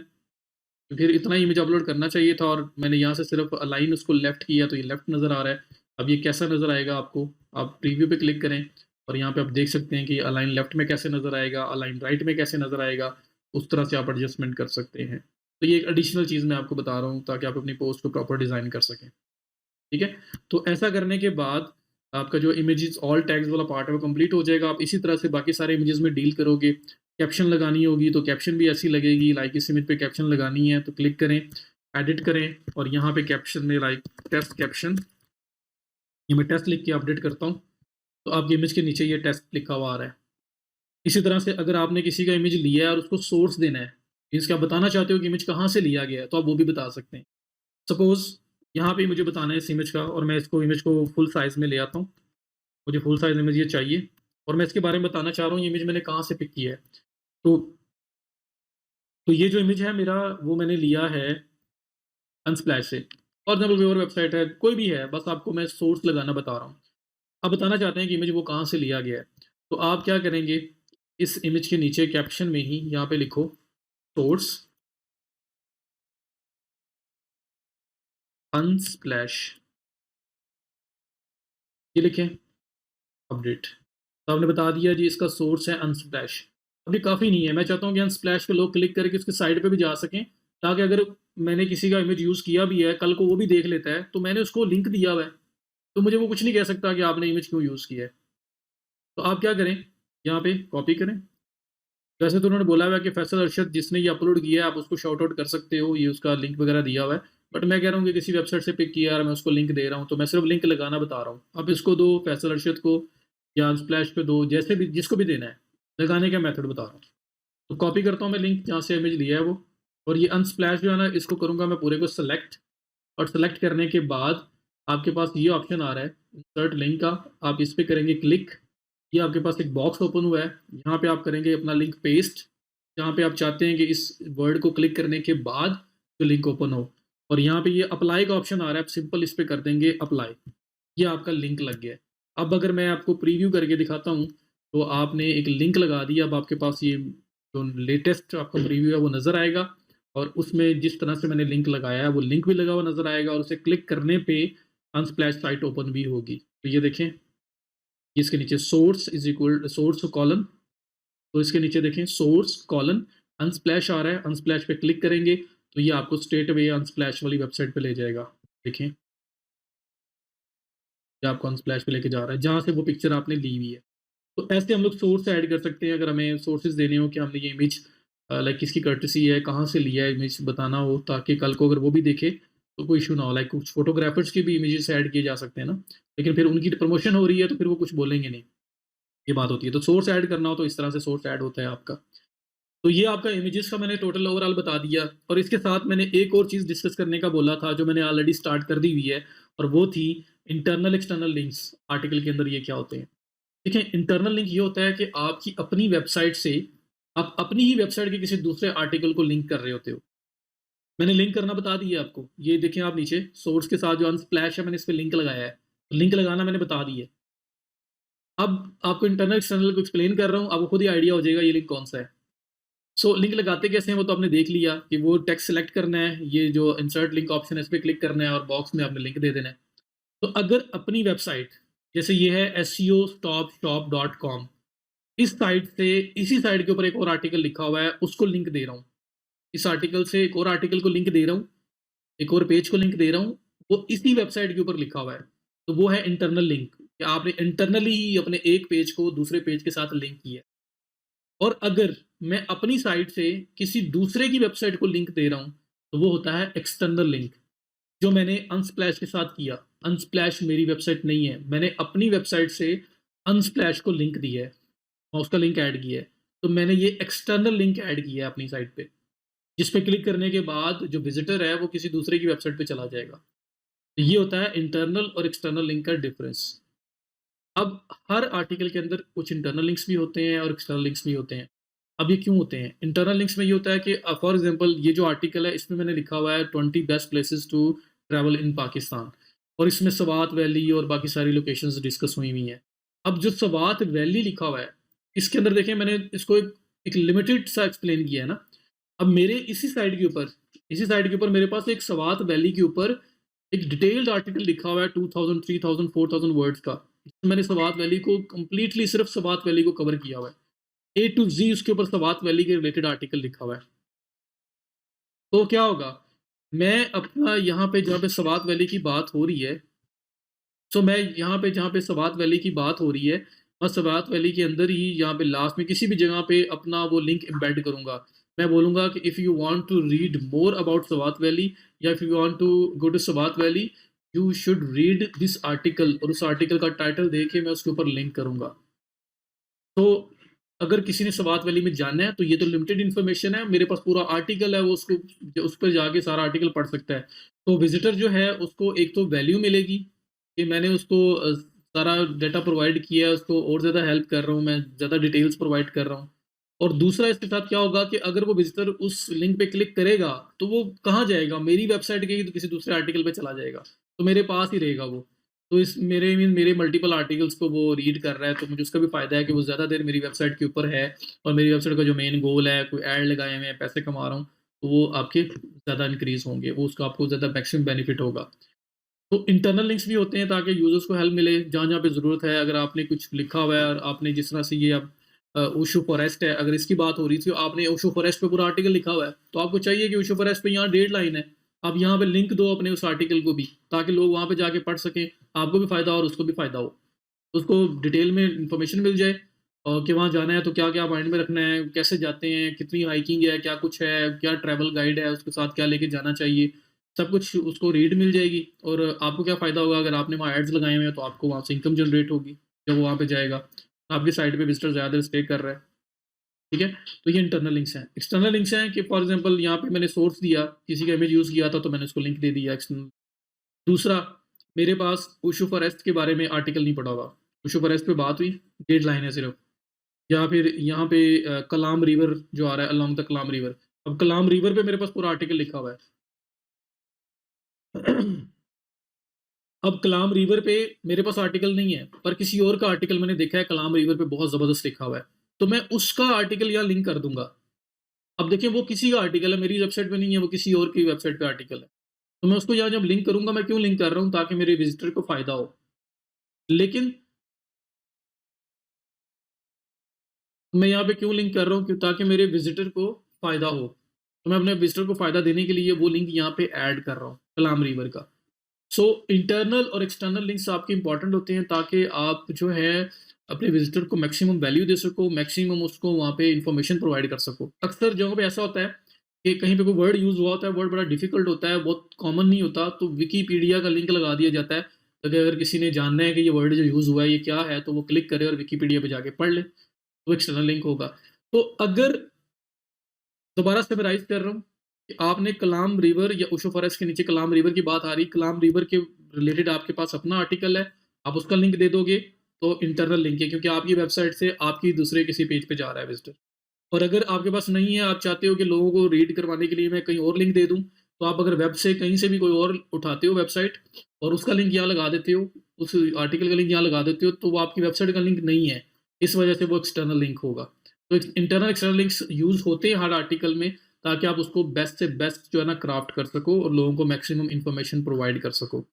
तो फिर इतना ही इमेज अपलोड करना चाहिए था और मैंने यहाँ से सिर्फ अलाइन उसको लेफ्ट किया, तो ये लेफ्ट नज़र आ रहा है। अब ये कैसा नज़र आएगा आपको? आप प्रीव्यू पे क्लिक करें और यहाँ पे आप देख सकते हैं कि अलाइन लेफ्ट में कैसे नज़र आएगा, अलाइन राइट में कैसे नज़र आएगा, उस तरह से आप एडजस्टमेंट कर सकते हैं। तो ये एक एडिशनल चीज़ मैं आपको बता रहा हूँ ताकि आप अपनी पोस्ट को प्रॉपर डिज़ाइन कर सकें। ठीक है? तो ऐसा करने के बाद आपका जो इमेजेस ऑल टैग्स वाला पार्ट है वो कंप्लीट हो जाएगा। आप इसी तरह से बाकी सारे इमेजेस में डील करोगे। कैप्शन लगानी होगी तो कैप्शन भी ऐसी लगेगी, लाइक इस इमेज पे कैप्शन लगानी है तो क्लिक करें, एडिट करें और यहाँ पे कैप्शन में लाइक टेस्ट कैप्शन, ये मैं टेस्ट लिख के अपडेट करता हूँ, तो आपकी इमेज के नीचे ये टेस्ट लिखा हुआ आ रहा है। इसी तरह से अगर आपने किसी का इमेज लिया है और उसको सोर्स देना है, मीन्स कि आप बताना चाहते हो कि इमेज कहाँ से लिया गया है, तो आप वो भी बता सकते हैं। सपोज़ यहाँ पे मुझे बताना है इस इमेज का और मैं इसको इमेज को फुल साइज़ में ले आता हूँ। मुझे फुल साइज़ इमेज ये चाहिए और मैं इसके बारे में बताना चाह रहा हूँ, ये इमेज मैंने कहाँ से पिक किया है। तो ये जो इमेज है मेरा, वो मैंने लिया है अनस्प्लैश से। ओरिजिनल व्यूअर वेबसाइट है, कोई भी है, बस आपको मैं सोर्स लगाना बता रहा हूँ। आप बताना चाहते हैं कि इमेज वो कहाँ से लिया गया है। तो आप क्या करेंगे, इस इमेज के नीचे कैप्शन में ही यहाँ पे लिखो सोर्स अनस्प्लैश, ये लिखें, अपडेट। तो आपने बता दिया जी इसका सोर्स है अनस्प्लैश। अब ये काफ़ी नहीं है, मैं चाहता हूँ कि अनस्प्लैश पे लोग क्लिक करके उसके साइड पे भी जा सकें, ताकि अगर मैंने किसी का इमेज यूज़ किया भी है, कल को वो भी देख लेता है, तो मैंने उसको लिंक दिया हुआ है, तो मुझे वो कुछ नहीं कह सकता कि आपने इमेज क्यों यूज़ किया है। तो आप क्या करें, यहाँ पे कॉपी करें। वैसे तो उन्होंने बोला हुआ है कि फैसल अरशद जिसने ये अपलोड किया है, आप उसको शाउट आउट कर सकते हो, ये उसका लिंक वगैरह दिया हुआ है। बट मैं कह रहा हूँ कि किसी वेबसाइट से पिक किया और मैं उसको लिंक दे रहा हूँ, तो मैं सिर्फ लिंक लगाना बता रहा हूँ। आप इसको दो फैसल अरशद को या अनस्प्लैश पे दो, जैसे भी जिसको भी देना है, लगाने का मेथड बता रहा हूँ। तो कॉपी करता हूँ मैं लिंक जहाँ से इमेज लिया है वो, और ये अनस्प्लैश जो है ना, इसको करूँगा मैं पूरे को सेलेक्ट, और सेलेक्ट करने के बाद आपके पास ये ऑप्शन आ रहा है इंसर्ट लिंक का, आप इस पे करेंगे क्लिक। ये आपके पास एक बॉक्स ओपन हुआ है, यहाँ पे आप करेंगे अपना लिंक पेस्ट, जहाँ पे आप चाहते हैं कि इस वर्ड को क्लिक करने के बाद जो लिंक ओपन हो, और यहाँ पे ये अप्लाई का ऑप्शन आ रहा है, आप सिंपल इस पे कर देंगे अप्लाई, ये आपका लिंक लग गया है। अब अगर मैं आपको प्रीव्यू करके दिखाता हूँ, तो आपने एक लिंक लगा दिया, अब आपके पास ये जो लेटेस्ट आपका प्रीव्यू है वो नज़र आएगा, और उसमें जिस तरह से मैंने लिंक लगाया है वो लिंक भी लगा हुआ नज़र आएगा, और उसे क्लिक करने पे अनस्प्लैश साइट ओपन भी होगी। तो ये देखें, इसके नीचे source is equal source colon, तो इसके नीचे देखें सोर्स कॉलन अनस्प्लैश आ रहा है, अनस्प्लैश पे क्लिक करेंगे तो ये आपको स्ट्रेट अवे अनस्प्लैश वाली वेबसाइट पे ले जाएगा। देखें, ये आपको अनस्प्लैश पे लेके जा रहा है, जहाँ से वो पिक्चर आपने ली हुई है। तो ऐसे हम लोग सोर्स ऐड कर सकते हैं, अगर हमें सोर्सेज़ देने हो कि हमने ये इमेज लाइक किसकी कर्टेसी है, कहाँ से लिया है इमेज बताना हो, ताकि कल को अगर वो भी देखे तो कोई इश्यू ना हो। लाइक कुछ फोटोग्राफर्स के भी इमेजेस ऐड किए जा सकते हैं ना, लेकिन फिर उनकी प्रमोशन हो रही है तो फिर वो कुछ बोलेंगे नहीं, ये बात होती है। तो सोर्स ऐड करना हो तो इस तरह से सोर्स ऐड होता है आपका। तो ये आपका इमेजेस का मैंने टोटल ओवरऑल बता दिया, और इसके साथ मैंने एक और चीज़ डिस्कस करने का बोला था जो मैंने ऑलरेडी स्टार्ट कर दी हुई है, और वो थी इंटरनल एक्सटर्नल लिंक्स। आर्टिकल के अंदर ये क्या होते हैं? देखिए, इंटरनल लिंक ये होता है कि आपकी अपनी वेबसाइट से आप अपनी ही वेबसाइट के किसी दूसरे आर्टिकल को लिंक कर रहे होते हो। मैंने लिंक करना बता दिया आपको, ये देखें आप नीचे सोर्स के साथ जो अनस्प्लैश है मैंने इस पे लिंक लगाया है, तो लिंक लगाना मैंने बता दिया है। अब आपको इंटरनल एक्सटर्नल को एक्सप्लेन कर रहा हूँ, आपको खुद ही आइडिया हो जाएगा ये लिंक कौन सा है। लिंक लगाते कैसे हैं वो तो आपने देख लिया कि वो टेक्स्ट सेलेक्ट करना है, ये जो इंसर्ट लिंक ऑप्शन है इस पे क्लिक करना है और बॉक्स में आपने लिंक दे देना है। तो अगर अपनी वेबसाइट, जैसे ये है SEOstopshop.com, इस साइट से, इसी साइट के ऊपर एक और आर्टिकल लिखा हुआ है, उसको लिंक दे रहा हूँ। इस आर्टिकल से एक और आर्टिकल को लिंक दे रहा हूँ, एक और पेज को लिंक दे रहा हूँ, वो इसी वेबसाइट के ऊपर लिखा हुआ है। तो वो है इंटरनल लिंक कि आपने इंटरनली ही अपने एक पेज को दूसरे पेज के साथ लिंक किया है। और अगर मैं अपनी साइट से किसी दूसरे की वेबसाइट को लिंक दे रहा हूँ, तो वो होता है एक्सटर्नल लिंक, जो मैंने अनस्प्लैश के साथ किया। अनस्प्लैश मेरी वेबसाइट नहीं है, मैंने अपनी वेबसाइट से अनस्प्लैश को लिंक दिया है और उसका लिंक ऐड किया है। तो मैंने ये एक्सटर्नल लिंक ऐड किया है अपनी साइट पे, जिस पे क्लिक करने के बाद जो विजिटर है वो किसी दूसरे की वेबसाइट पे चला जाएगा। तो ये होता है इंटरनल और एक्सटर्नल लिंक का डिफरेंस। अब हर आर्टिकल के अंदर कुछ इंटरनल लिंक्स भी होते हैं और एक्सटर्नल लिंक्स भी होते हैं। अब ये क्यों होते हैं? इंटरनल लिंक्स में ये होता है कि फॉर एग्जांपल ये जो आर्टिकल है इसमें मैंने लिखा हुआ है 20 best places to travel in Pakistan, और इसमें सवात वैली और बाकी सारी लोकेशंस डिस्कस हुई हुई हैं। अब जो सवात वैली लिखा हुआ है, इसके अंदर देखें मैंने इसको एक लिमिटेड सा एक्सप्लेन किया है ना। अब मेरे इसी साइड के ऊपर मेरे पास एक सवात वैली के ऊपर एक डिटेल्ड आर्टिकल लिखा हुआ है 2000, 3000, 4000 वर्ड्स का। इसमें मैंने सवात वैली को कंप्लीटली सिर्फ सवात वैली को कवर किया हुआ है। ए टू जी उसके ऊपर सवात वैली के रिलेटेड आर्टिकल लिखा हुआ है। तो क्या होगा, मैं अपना यहाँ पे जहाँ पे सवात वैली की बात हो रही है, सो मैं यहाँ पे जहाँ पे सवात वैली की बात हो रही है, मैं सवात वैली के अंदर ही यहाँ पे लास्ट में किसी भी जगह पे अपना वो लिंक एम्बेड करूंगा। मैं बोलूंगा कि if you want to read more about Swat valley, या if you want to go to Swat valley, you should read this article, और उस आर्टिकल का टाइटल देके मैं उसके ऊपर लिंक करूंगा। तो अगर किसी ने सवात वैली में जानना है तो ये तो लिमिटेड इन्फॉर्मेशन है, मेरे पास पूरा आर्टिकल है, वो उसको उस पर जाके सारा आर्टिकल पढ़ सकता है। तो विजिटर जो है उसको एक तो वैल्यू मिलेगी कि मैंने उसको सारा डाटा प्रोवाइड किया है, उसको और ज़्यादा हेल्प कर रहा हूँ, मैं ज़्यादा डिटेल्स प्रोवाइड कर रहा हूँ। और दूसरा इसके साथ क्या होगा कि अगर वो विजिटर उस लिंक पे क्लिक करेगा तो वो कहाँ जाएगा, मेरी वेबसाइट गई तो किसी दूसरे आर्टिकल पे चला जाएगा, तो मेरे पास ही रहेगा वो। तो इस मेरे मल्टीपल आर्टिकल्स को वो रीड कर रहा है, तो मुझे उसका भी फ़ायदा है कि वो ज़्यादा देर मेरी वेबसाइट के ऊपर है, और मेरी वेबसाइट का जो मेन गोल है, कोई ऐड लगाए हुए हैं, पैसे कमा रहा हूँ, तो वो आपके ज़्यादा इंक्रीज़ होंगे, वो उसका आपको ज़्यादा मैक्सिमम बेनिफिट होगा। तो इंटरनल लिंक्स भी होते हैं ताकि यूज़र्स को हेल्प मिले, जहाँ-जहाँ पे ज़रूरत है। अगर आपने कुछ लिखा हुआ है और आपने जिस तरह से ये अब ओशो फॉरेस्ट है, अगर इसकी बात हो रही थी, आपने ओशो फॉरेस्ट पे पूरा आर्टिकल लिखा हुआ है, तो आपको चाहिए कि ओशो फॉरेस्ट पे यहाँ 1.5 लाइन है, आप यहाँ पे लिंक दो अपने उस आर्टिकल को भी, ताकि लोग वहाँ पे जाके पढ़ सकें, आपको भी फ़ायदा हो और उसको भी फ़ायदा हो। उसको डिटेल में इन्फॉर्मेशन मिल जाए, कि वहाँ जाना है तो क्या-क्या माइंड में रखना है, कैसे जाते हैं, कितनी हाइकिंग है, क्या कुछ है, क्या ट्रैवल गाइड है, उसके साथ क्या लेके जाना चाहिए, सब कुछ उसको रीड मिल जाएगी। और आपको क्या फ़ायदा होगा, अगर आपने वहाँ एड्स लगाए हुए हैं, तो आपको वहाँ से इनकम जनरेट होगी, जब वो वहाँ पे जाएगा। आपकी साइट पे विज़िटर ज़्यादा देर स्टे कर रहा है, ठीक है? तो ये इंटरनल लिंक्स हैं। एक्सटर्नल लिंक्स हैं कि फॉर एग्ज़ाम्पल यहाँ पे मैंने सोर्स दिया, किसी का इमेज यूज़ किया था, तो मैंने उसको लिंक दे दिया एक्सटर्नल। दूसरा, मेरे पास ओशो फॉरेस्ट के बारे में आर्टिकल नहीं पढ़ा हुआ। ओशो फॉरेस्ट पे बात हुई, 1.5 लाइन है सिर्फ़। या फिर यहाँ पे कलाम रिवर जो आ रहा है, अलोंग द कलाम रिवर। अब कलाम रिवर पे मेरे पास पूरा आर्टिकल लिखा हुआ है। अब कलाम रिवर पे मेरे पास आर्टिकल नहीं है, पर किसी और का आर्टिकल मैंने देखा है कलाम रिवर पे बहुत ज़बरदस्त लिखा हुआ है। तो मैं उसका आर्टिकल यहाँ लिंक कर दूँगा। अब देखिए वो किसी का आर्टिकल है, मेरी वेबसाइट पे नहीं है, वो किसी और की वेबसाइट पे आर्टिकल है। तो मैं उसको यहाँ जब लिंक करूँगा, मैं क्यों लिंक कर रहा हूँ? ताकि मेरे विज़िटर को फ़ायदा हो। लेकिन मैं यहाँ पे क्यों लिंक कर रहा हूँ कि ताकि मेरे विज़िटर को फ़ायदा हो। तो मैं अपने विज़िटर को फ़ायदा देने के लिए वो लिंक यहाँ पे ऐड कर रहा हूँ, कलाम रिवर का। सो इंटरनल और एक्सटर्नल लिंक्स आपके इंपॉर्टेंट होते हैं ताकि आप जो है अपने विजिटर को मैक्सिमम वैल्यू दे सको, मैक्सिमम उसको वहाँ पे इंफॉर्मेशन प्रोवाइड कर सको। अक्सर जगहों पे ऐसा होता है कि कहीं पे कोई वर्ड यूज़ हुआ होता है, वर्ड बड़ा डिफिकल्ट होता है, बहुत कॉमन नहीं होता, तो विकिपीडिया का लिंक लगा दिया जाता है, ताकि अगर किसी ने जानना है कि ये वर्ड जो यूज़ हुआ है ये क्या है, तो वो क्लिक करे और विकिपीडिया पे जाके पढ़ ले, तो एक्सटर्नल लिंक होगा। तो अगर दोबारा समराइज़ कर रहा हूँ कि आपने कलाम रिवर या ओशो फॉरेस्ट के नीचे कलाम रिवर की बात आ रही, कलाम रिवर के रिलेटेड आपके पास अपना आर्टिकल है, आप उसका लिंक दे दोगे, तो इंटरनल लिंक है क्योंकि आपकी वेबसाइट से आपकी दूसरे किसी पेज पे जा रहा है विज़िटर। और अगर आपके पास नहीं है, आप चाहते हो कि लोगों को रीड करवाने के लिए मैं कहीं और लिंक दे दूँ, तो आप अगर वेब से कहीं से भी कोई और उठाते हो वेबसाइट और उसका लिंक यहाँ लगा देते हो, उस आर्टिकल का लिंक यहाँ लगा देते हो, तो वो आपकी वेबसाइट का लिंक नहीं है। इस वजह से वो एक्सटर्नल लिंक होगा। तो इंटरनल एक्सटर्नल लिंक्स यूज़ होते हैं हर आर्टिकल में, ताकि आप उसको बेस्ट से बेस्ट जो है ना क्राफ्ट कर सको और लोगों को मैक्सिमम इन्फॉर्मेशन प्रोवाइड कर सको।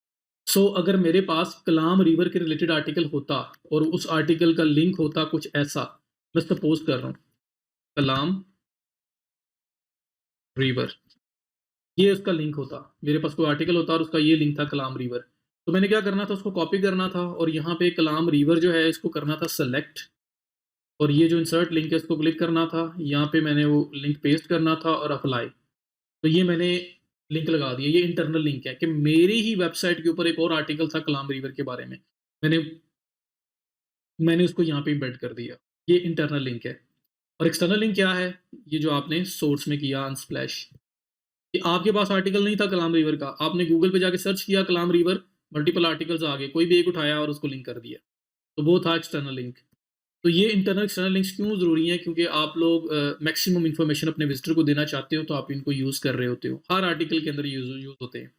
सो अगर मेरे पास कलाम रिवर के रिलेटेड आर्टिकल होता और उस आर्टिकल का लिंक होता कुछ ऐसा, मैं सपोज़ कर रहा हूँ, कलाम रिवर, ये उसका लिंक होता। मेरे पास कोई आर्टिकल होता और उसका ये लिंक था कलाम रिवर। तो मैंने क्या करना था, उसको कॉपी करना था और यहाँ पे कलाम रिवर जो है इसको करना था सेलेक्ट, और ये जो इंसर्ट लिंक है इसको क्लिक करना था। यहाँ पे मैंने वो लिंक पेस्ट करना था और अप्लाई। तो ये मैंने लिंक लगा दिया। ये इंटरनल लिंक है कि मेरी ही वेबसाइट के ऊपर एक और आर्टिकल था कलाम रिवर के बारे में। मैंने मैंने उसको यहाँ पे एम्बेड कर दिया। ये इंटरनल लिंक है। और एक्सटर्नल लिंक क्या है? ये जो आपने सोर्स में किया अनस्प्लैश, कि आपके पास आर्टिकल नहीं था कलाम रिवर का, आपने गूगल पे जाके सर्च किया कलाम रिवर, मल्टीपल आर्टिकल्स आ गए, कोई भी एक उठाया और उसको लिंक कर दिया। तो वो था एक्सटर्नल लिंक। तो ये इंटरनल एक्सटर्नल लिंक्स क्यों ज़रूरी हैं? क्योंकि आप लोग मैक्सिमम इन्फॉर्मेशन अपने विजिटर को देना चाहते हो, तो आप इनको यूज़ कर रहे होते हो। हर आर्टिकल के अंदर यूज़ होते हैं।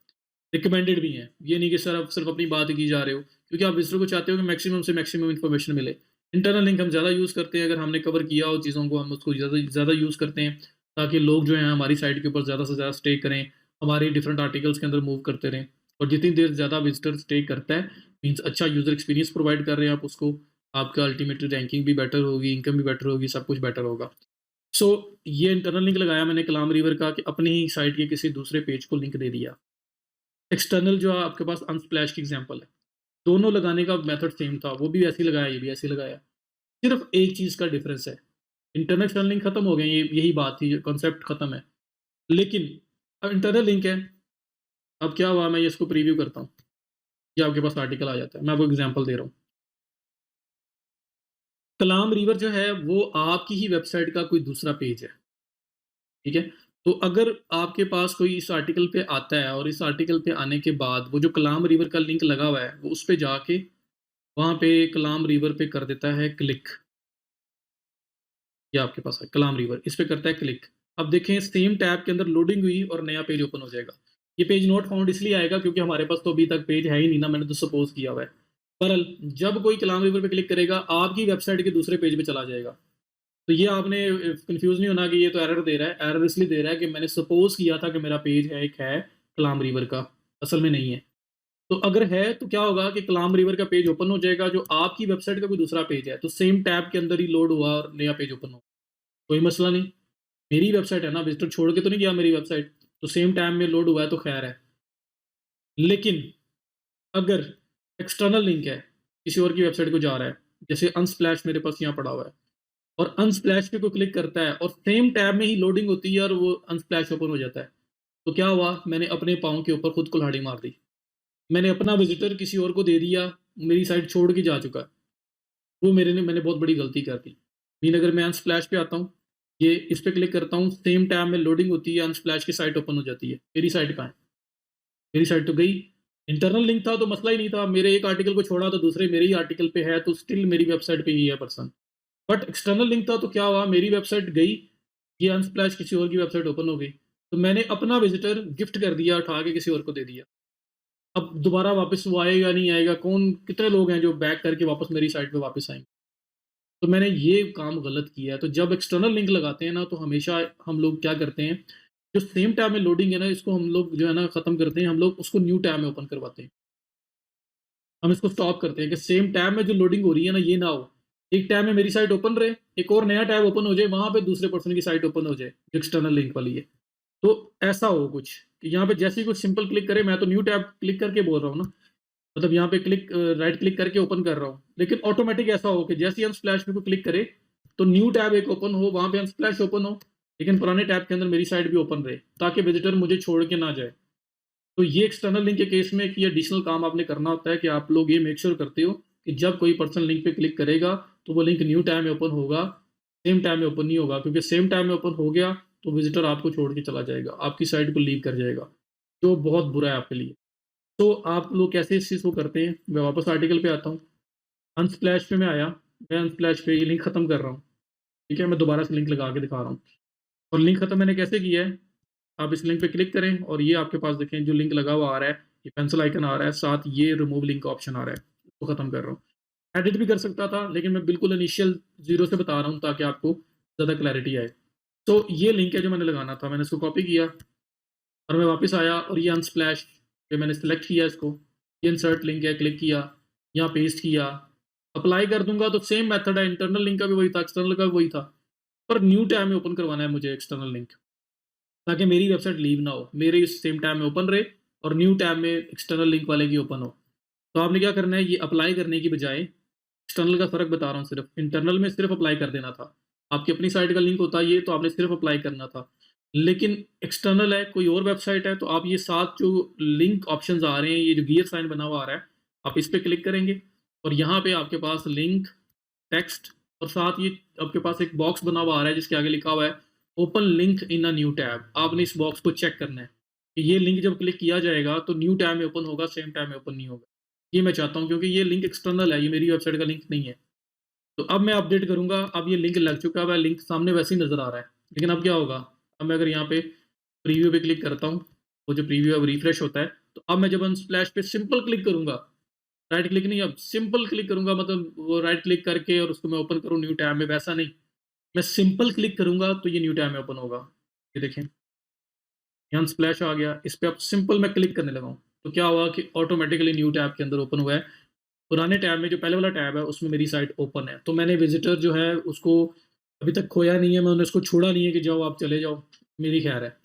रिकमेंडेड भी हैं। ये नहीं कि सर आप सिर्फ अपनी बात की जा रहे हो, क्योंकि आप विजिटर को चाहते हो कि मैक्सिमम से मैक्सिमम इन्फॉर्मेशन मिले। इंटरनल लिंक हम ज़्यादा यूज़ करते हैं, अगर हमने कवर किया हो चीज़ों को, हम उसको ज़्यादा ज़्यादा यूज़ करते हैं, ताकि लोग जो हैं हमारी साइट के ऊपर ज़्यादा से ज़्यादा स्टे करें, हमारे डिफरेंट आर्टिकल्स के अंदर मूव करते रहें। और जितनी देर ज़्यादा विजिटर स्टे करता है, मीन्स अच्छा यूज़र एक्सपीरियंस प्रोवाइड कर रहे हैं आप उसको, आपका अल्टीमेटली रैंकिंग भी बेटर होगी, इनकम भी बेटर होगी, सब कुछ बेटर होगा। सो ये इंटरनल लिंक लगाया मैंने कलाम रिवर का, कि अपनी ही साइट के किसी दूसरे पेज को लिंक दे दिया। एक्सटर्नल जो है आपके पास अनस्प्लैश की एग्जांपल है। दोनों लगाने का मेथड सेम था, वो भी ऐसे ही लगाया, ये भी ऐसे ही लगाया। सिर्फ एक चीज़ का डिफरेंस है। इंटरनल एक्सटर्नल लिंक खत्म हो गए, ये यही बात थी, कॉन्सेप्ट खत्म है। लेकिन अब इंटरनल लिंक है, अब क्या हुआ, मैं ये इसको प्रीव्यू करता हूँ, ये आपके पास आर्टिकल आ जाता है। मैं आपको एग्जांपल दे रहा हूँ। कलाम रिवर जो है वो आपकी ही वेबसाइट का कोई दूसरा पेज है, ठीक है? तो अगर आपके पास कोई इस आर्टिकल पे आता है और इस आर्टिकल पे आने के बाद वो जो कलाम रिवर का लिंक लगा हुआ है, वो उस पे जाके वहाँ पे कलाम रिवर पे कर देता है क्लिक। ये आपके पास है कलाम रिवर, इस पे करता है क्लिक। अब देखें सेम टैब के अंदर लोडिंग हुई और नया पेज ओपन हो जाएगा। ये पेज नॉट फाउंड इसलिए आएगा क्योंकि हमारे पास तो अभी तक पेज है ही नहीं ना, मैंने तो सपोज किया हुआ है। पर जब कोई कलाम रिवर पे क्लिक करेगा, आपकी वेबसाइट के दूसरे पेज पे चला जाएगा। तो ये आपने कंफ्यूज नहीं होना कि ये तो एरर दे रहा है। एरर इसलिए दे रहा है कि मैंने सपोज किया था कि मेरा पेज है, एक है कलाम रिवर का, असल में नहीं है। तो अगर है तो क्या होगा कि कलाम रिवर का पेज ओपन हो जाएगा, जो आपकी वेबसाइट का कोई दूसरा पेज है, तो सेम टैब के अंदर ही लोड हुआ और नया पेज ओपन हो, कोई मसला नहीं। मेरी वेबसाइट है ना, विजिटर छोड़ के तो नहीं गया मेरी वेबसाइट, तो सेम टाइम में लोड हुआ है तो खैर है। लेकिन अगर एक्सटर्नल लिंक है, किसी और की वेबसाइट को जा रहा है, जैसे अनस्प्लैश मेरे पास यहाँ पड़ा हुआ है, और अनस्प्लैश पे कोई क्लिक करता है और सेम टैब में ही लोडिंग होती है और वो अनस्प्लैश ओपन हो जाता है, तो क्या हुआ, मैंने अपने पाँव के ऊपर खुद कुल्हाड़ी मार दी। मैंने अपना विजिटर किसी और को दे दिया, मेरी साइट छोड़ के जा चुका है। वो मैंने बहुत बड़ी गलती कर दी। मीन अगर मैं अनस्प्लैश पे आता हूँ, ये इस पे क्लिक करता हूँ, सेम टाइम में लोडिंग होती है, अनस्प्लैश की साइट ओपन हो जाती है। मेरी साइट कहाँ है? मेरी साइट तो गई। इंटरनल लिंक था तो मसला ही नहीं था, मेरे एक आर्टिकल को छोड़ा तो दूसरे मेरे ही आर्टिकल पे है, तो स्टिल मेरी वेबसाइट पे ही है पर्सन। बट एक्सटर्नल लिंक था तो क्या हुआ, मेरी वेबसाइट गई, ये अनस्प्लैश किसी और की वेबसाइट ओपन हो गई, तो मैंने अपना विजिटर गिफ्ट कर दिया, उठा के किसी और को दे दिया। अब दोबारा वापस वो आएगा नहीं आएगा, कौन, कितने लोग हैं जो बैक करके वापस मेरी साइट पे वापस आएंगे? तो मैंने ये काम गलत किया है। तो जब एक्सटर्नल लिंक लगाते हैं ना, तो हमेशा हम लोग क्या करते हैं, जो सेम टैब में लोडिंग है ना, इसको हम लोग जो है ना खत्म करते हैं, हम लोग उसको न्यू टैब में ओपन करवाते हैं। हम इसको स्टॉप करते हैं कि सेम टैब में जो लोडिंग हो रही है ना, ये ना हो। एक टैब में मेरी साइट ओपन रहे, एक और नया टैब ओपन हो जाए, वहां पे दूसरे पर्सन की साइट ओपन हो जाए जो एक्सटर्नल लिंक वाली है। तो ऐसा हो कुछ कि यहाँ पे जैसे ही कुछ सिंपल क्लिक करे, मैं तो न्यू टैब क्लिक करके बोल रहा हूँ ना, मतलब यहाँ पे क्लिक राइट क्लिक करके ओपन कर रहा हूँ, लेकिन ऑटोमेटिक ऐसा हो कि जैसे ही हम स्प्लैश पे को क्लिक करें, तो न्यू टैब एक ओपन हो, वहां पे हम स्प्लैश ओपन हो, लेकिन पुराने टैब के अंदर मेरी साइट भी ओपन रहे, ताकि विजिटर मुझे छोड़ के ना जाए। तो ये एक्सटर्नल लिंक के केस में कि एडिशनल काम आपने करना होता है कि आप लोग ये मेक श्योर करते हो कि जब कोई पर्सन लिंक पे क्लिक करेगा, तो वो लिंक न्यू टाइम में ओपन होगा, सेम टाइम में ओपन नहीं होगा, क्योंकि सेम टाइम में ओपन हो गया तो विजिटर आपको छोड़ के चला जाएगा, आपकी साइट को लीव कर जाएगा, जो बहुत बुरा है आपके लिए। तो आप लोग कैसे इस चीज़ को करते हैं, मैं वापस आर्टिकल पे आता हूँ। अनस्प्लैश पे मैं आया, मैं अनस्प्लैश पे ये लिंक खत्म कर रहा हूँ, ठीक है? मैं दोबारा से लिंक लगा के दिखा रहा हूँ। और लिंक खत्म मैंने कैसे किया है, आप इस लिंक पे क्लिक करें और ये आपके पास देखें जो लिंक लगा हुआ आ रहा है, ये पेंसिल आइकन आ रहा है, साथ ये रिमूव लिंक का ऑप्शन आ रहा है, इसको खत्म कर रहा हूँ। एडिट भी कर सकता था, लेकिन मैं बिल्कुल इनिशियल ज़ीरो से बता रहा हूँ ताकि आपको ज़्यादा क्लैरिटी आए। तो ये लिंक है जो मैंने लगाना था, मैंने इसको कॉपी किया और मैं वापस आया और ये अनस्प्लैश पे मैंने सेलेक्ट किया इसको, ये इंसर्ट लिंक है, क्लिक किया, यहाँ पेस्ट किया, अप्लाई कर दूंगा तो सेम मेथड है, इंटरनल लिंक का भी वही था, एक्सटर्नल का भी वही था, पर न्यू टैब में ओपन करवाना है मुझे एक्सटर्नल लिंक, ताकि मेरी वेबसाइट लीव ना हो, मेरे इस सेम टैब में ओपन रहे और न्यू टैब में एक्सटर्नल लिंक वाले की ओपन हो। तो आपने क्या करना है, ये अप्लाई करने की बजाय, एक्सटर्नल का फ़र्क बता रहा हूँ सिर्फ, इंटरनल में सिर्फ अप्लाई कर देना था। आपकी अपनी साइट का लिंक होता है ये, तो आपने सिर्फ अप्लाई करना था। लेकिन एक्सटर्नल है, कोई और वेबसाइट है, तो आप ये 7 जो लिंक ऑप्शंस आ रहे हैं, ये जो गियर साइन बना हुआ आ रहा है, आप इस पे क्लिक करेंगे और यहाँ पे आपके पास लिंक, टेक्स्ट और साथ ये आपके पास एक बॉक्स बना हुआ आ रहा है जिसके आगे लिखा हुआ है open link in a new tab. आपने इस बॉक्स को चेक करना है कि ये लिंक जब क्लिक किया जाएगा तो न्यू टैब में ओपन होगा, सेम टैब में ओपन नहीं होगा। ये मैं चाहता हूँ क्योंकि ये लिंक एक्सटर्नल है, ये मेरी वेबसाइट का लिंक नहीं है। तो अब मैं अपडेट करूँगा, अब ये लिंक लग चुका है, लिंक सामने वैसे ही नज़र आ रहा है। लेकिन अब क्या होगा, अब मैं अगर यहाँ पे प्रीव्यू पे क्लिक करता हूँ, वो जो प्रीव्यू है वो रिफ्रेश होता है, तो अब मैं जब अनस्प्लैश पे सिंपल क्लिक करूँगा, राइट क्लिक नहीं, अब सिंपल क्लिक करूँगा, मतलब वो राइट क्लिक करके और उसको मैं ओपन करूँ न्यू टैब में, वैसा नहीं। मैं सिंपल क्लिक करूँगा तो ये न्यू टैब में ओपन होगा। ये देखें, यहाँ स्प्लैश आ गया, इस पे अब सिंपल मैं क्लिक करने लगा हूँ, तो क्या हुआ कि ऑटोमैटिकली न्यू टैब के अंदर ओपन हुआ है। पुराने टैब में जो पहले वाला टैब है उसमें मेरी साइट ओपन है, तो मैंने विज़िटर जो है उसको अभी तक खोया नहीं है, मैंने उसको छोड़ा नहीं है कि जाओ आप चले जाओ, मेरी खैर है।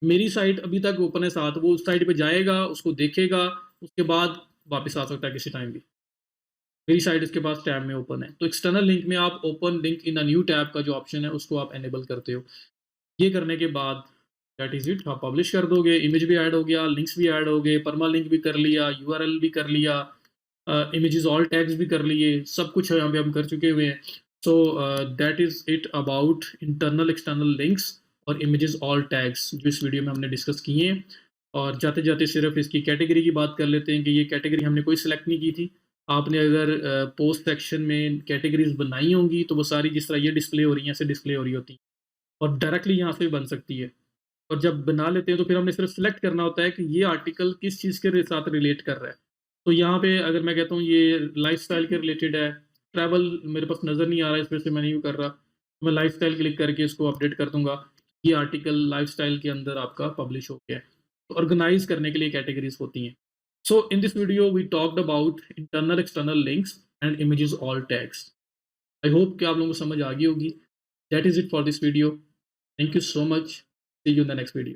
मेरी साइट अभी तक ओपन है साथ, वो उस साइट पे जाएगा, उसको देखेगा, उसके बाद वापस आ सकता है किसी टाइम भी। मेरी साइट इसके पास टैब में ओपन है। तो एक्सटर्नल लिंक में आप open link in a new tab का जो ऑप्शन है उसको आप एनेबल करते हो। ये करने के बाद दैट इज़ इट, आप पब्लिश कर दोगे, इमेज भी ऐड हो गया, लिंक्स भी ऐड हो गए, परमालिंक भी कर लिया, यूआरएल भी कर लिया, इमेजेस ऑल टैग्स भी कर लिए, सब कुछ यहाँ पे हम कर चुके हुए हैं। So that is it about internal external links और इमेजेस ऑल टैग्स जो इस वीडियो में हमने डिस्कस किए हैं। और जाते-जाते सिर्फ इसकी कैटेगरी की बात कर लेते हैं कि ये कैटेगरी हमने कोई सिलेक्ट नहीं की थी। आपने अगर पोस्ट सेक्शन में कैटेगरीज़ बनाई होंगी तो वो सारी जिस तरह ये डिस्प्ले हो रही हैं, ऐसे डिस्प्ले हो रही होती हैं और डायरेक्टली यहाँ से भी बन सकती है। और जब बना लेते हैं तो फिर हमने सिर्फ सिलेक्ट करना होता है कि ये आर्टिकल किस चीज़ के साथ रिलेट कर रहा है। तो यहाँ पे अगर मैं कहता हूँ ये लाइफ़स्टाइल के रिलेटेड है, ट्रैवल मेरे पास नज़र नहीं आ रहा है, इस वजह से मैं नहीं कर रहा। मैं लाइफ़स्टाइल क्लिक करके इसको अपडेट कर दूँगा। ये आर्टिकल लाइफ़स्टाइल के अंदर आपका पब्लिश हो गया है। तो ऑर्गेनाइज़ करने के लिए कैटेगरीज़ होती हैं। So in this video we talked about internal external links and images alt tags. I hope कि आप लोगों को समझ आ गई होगी। That is it for this video. Thank you so much. See you in the next video.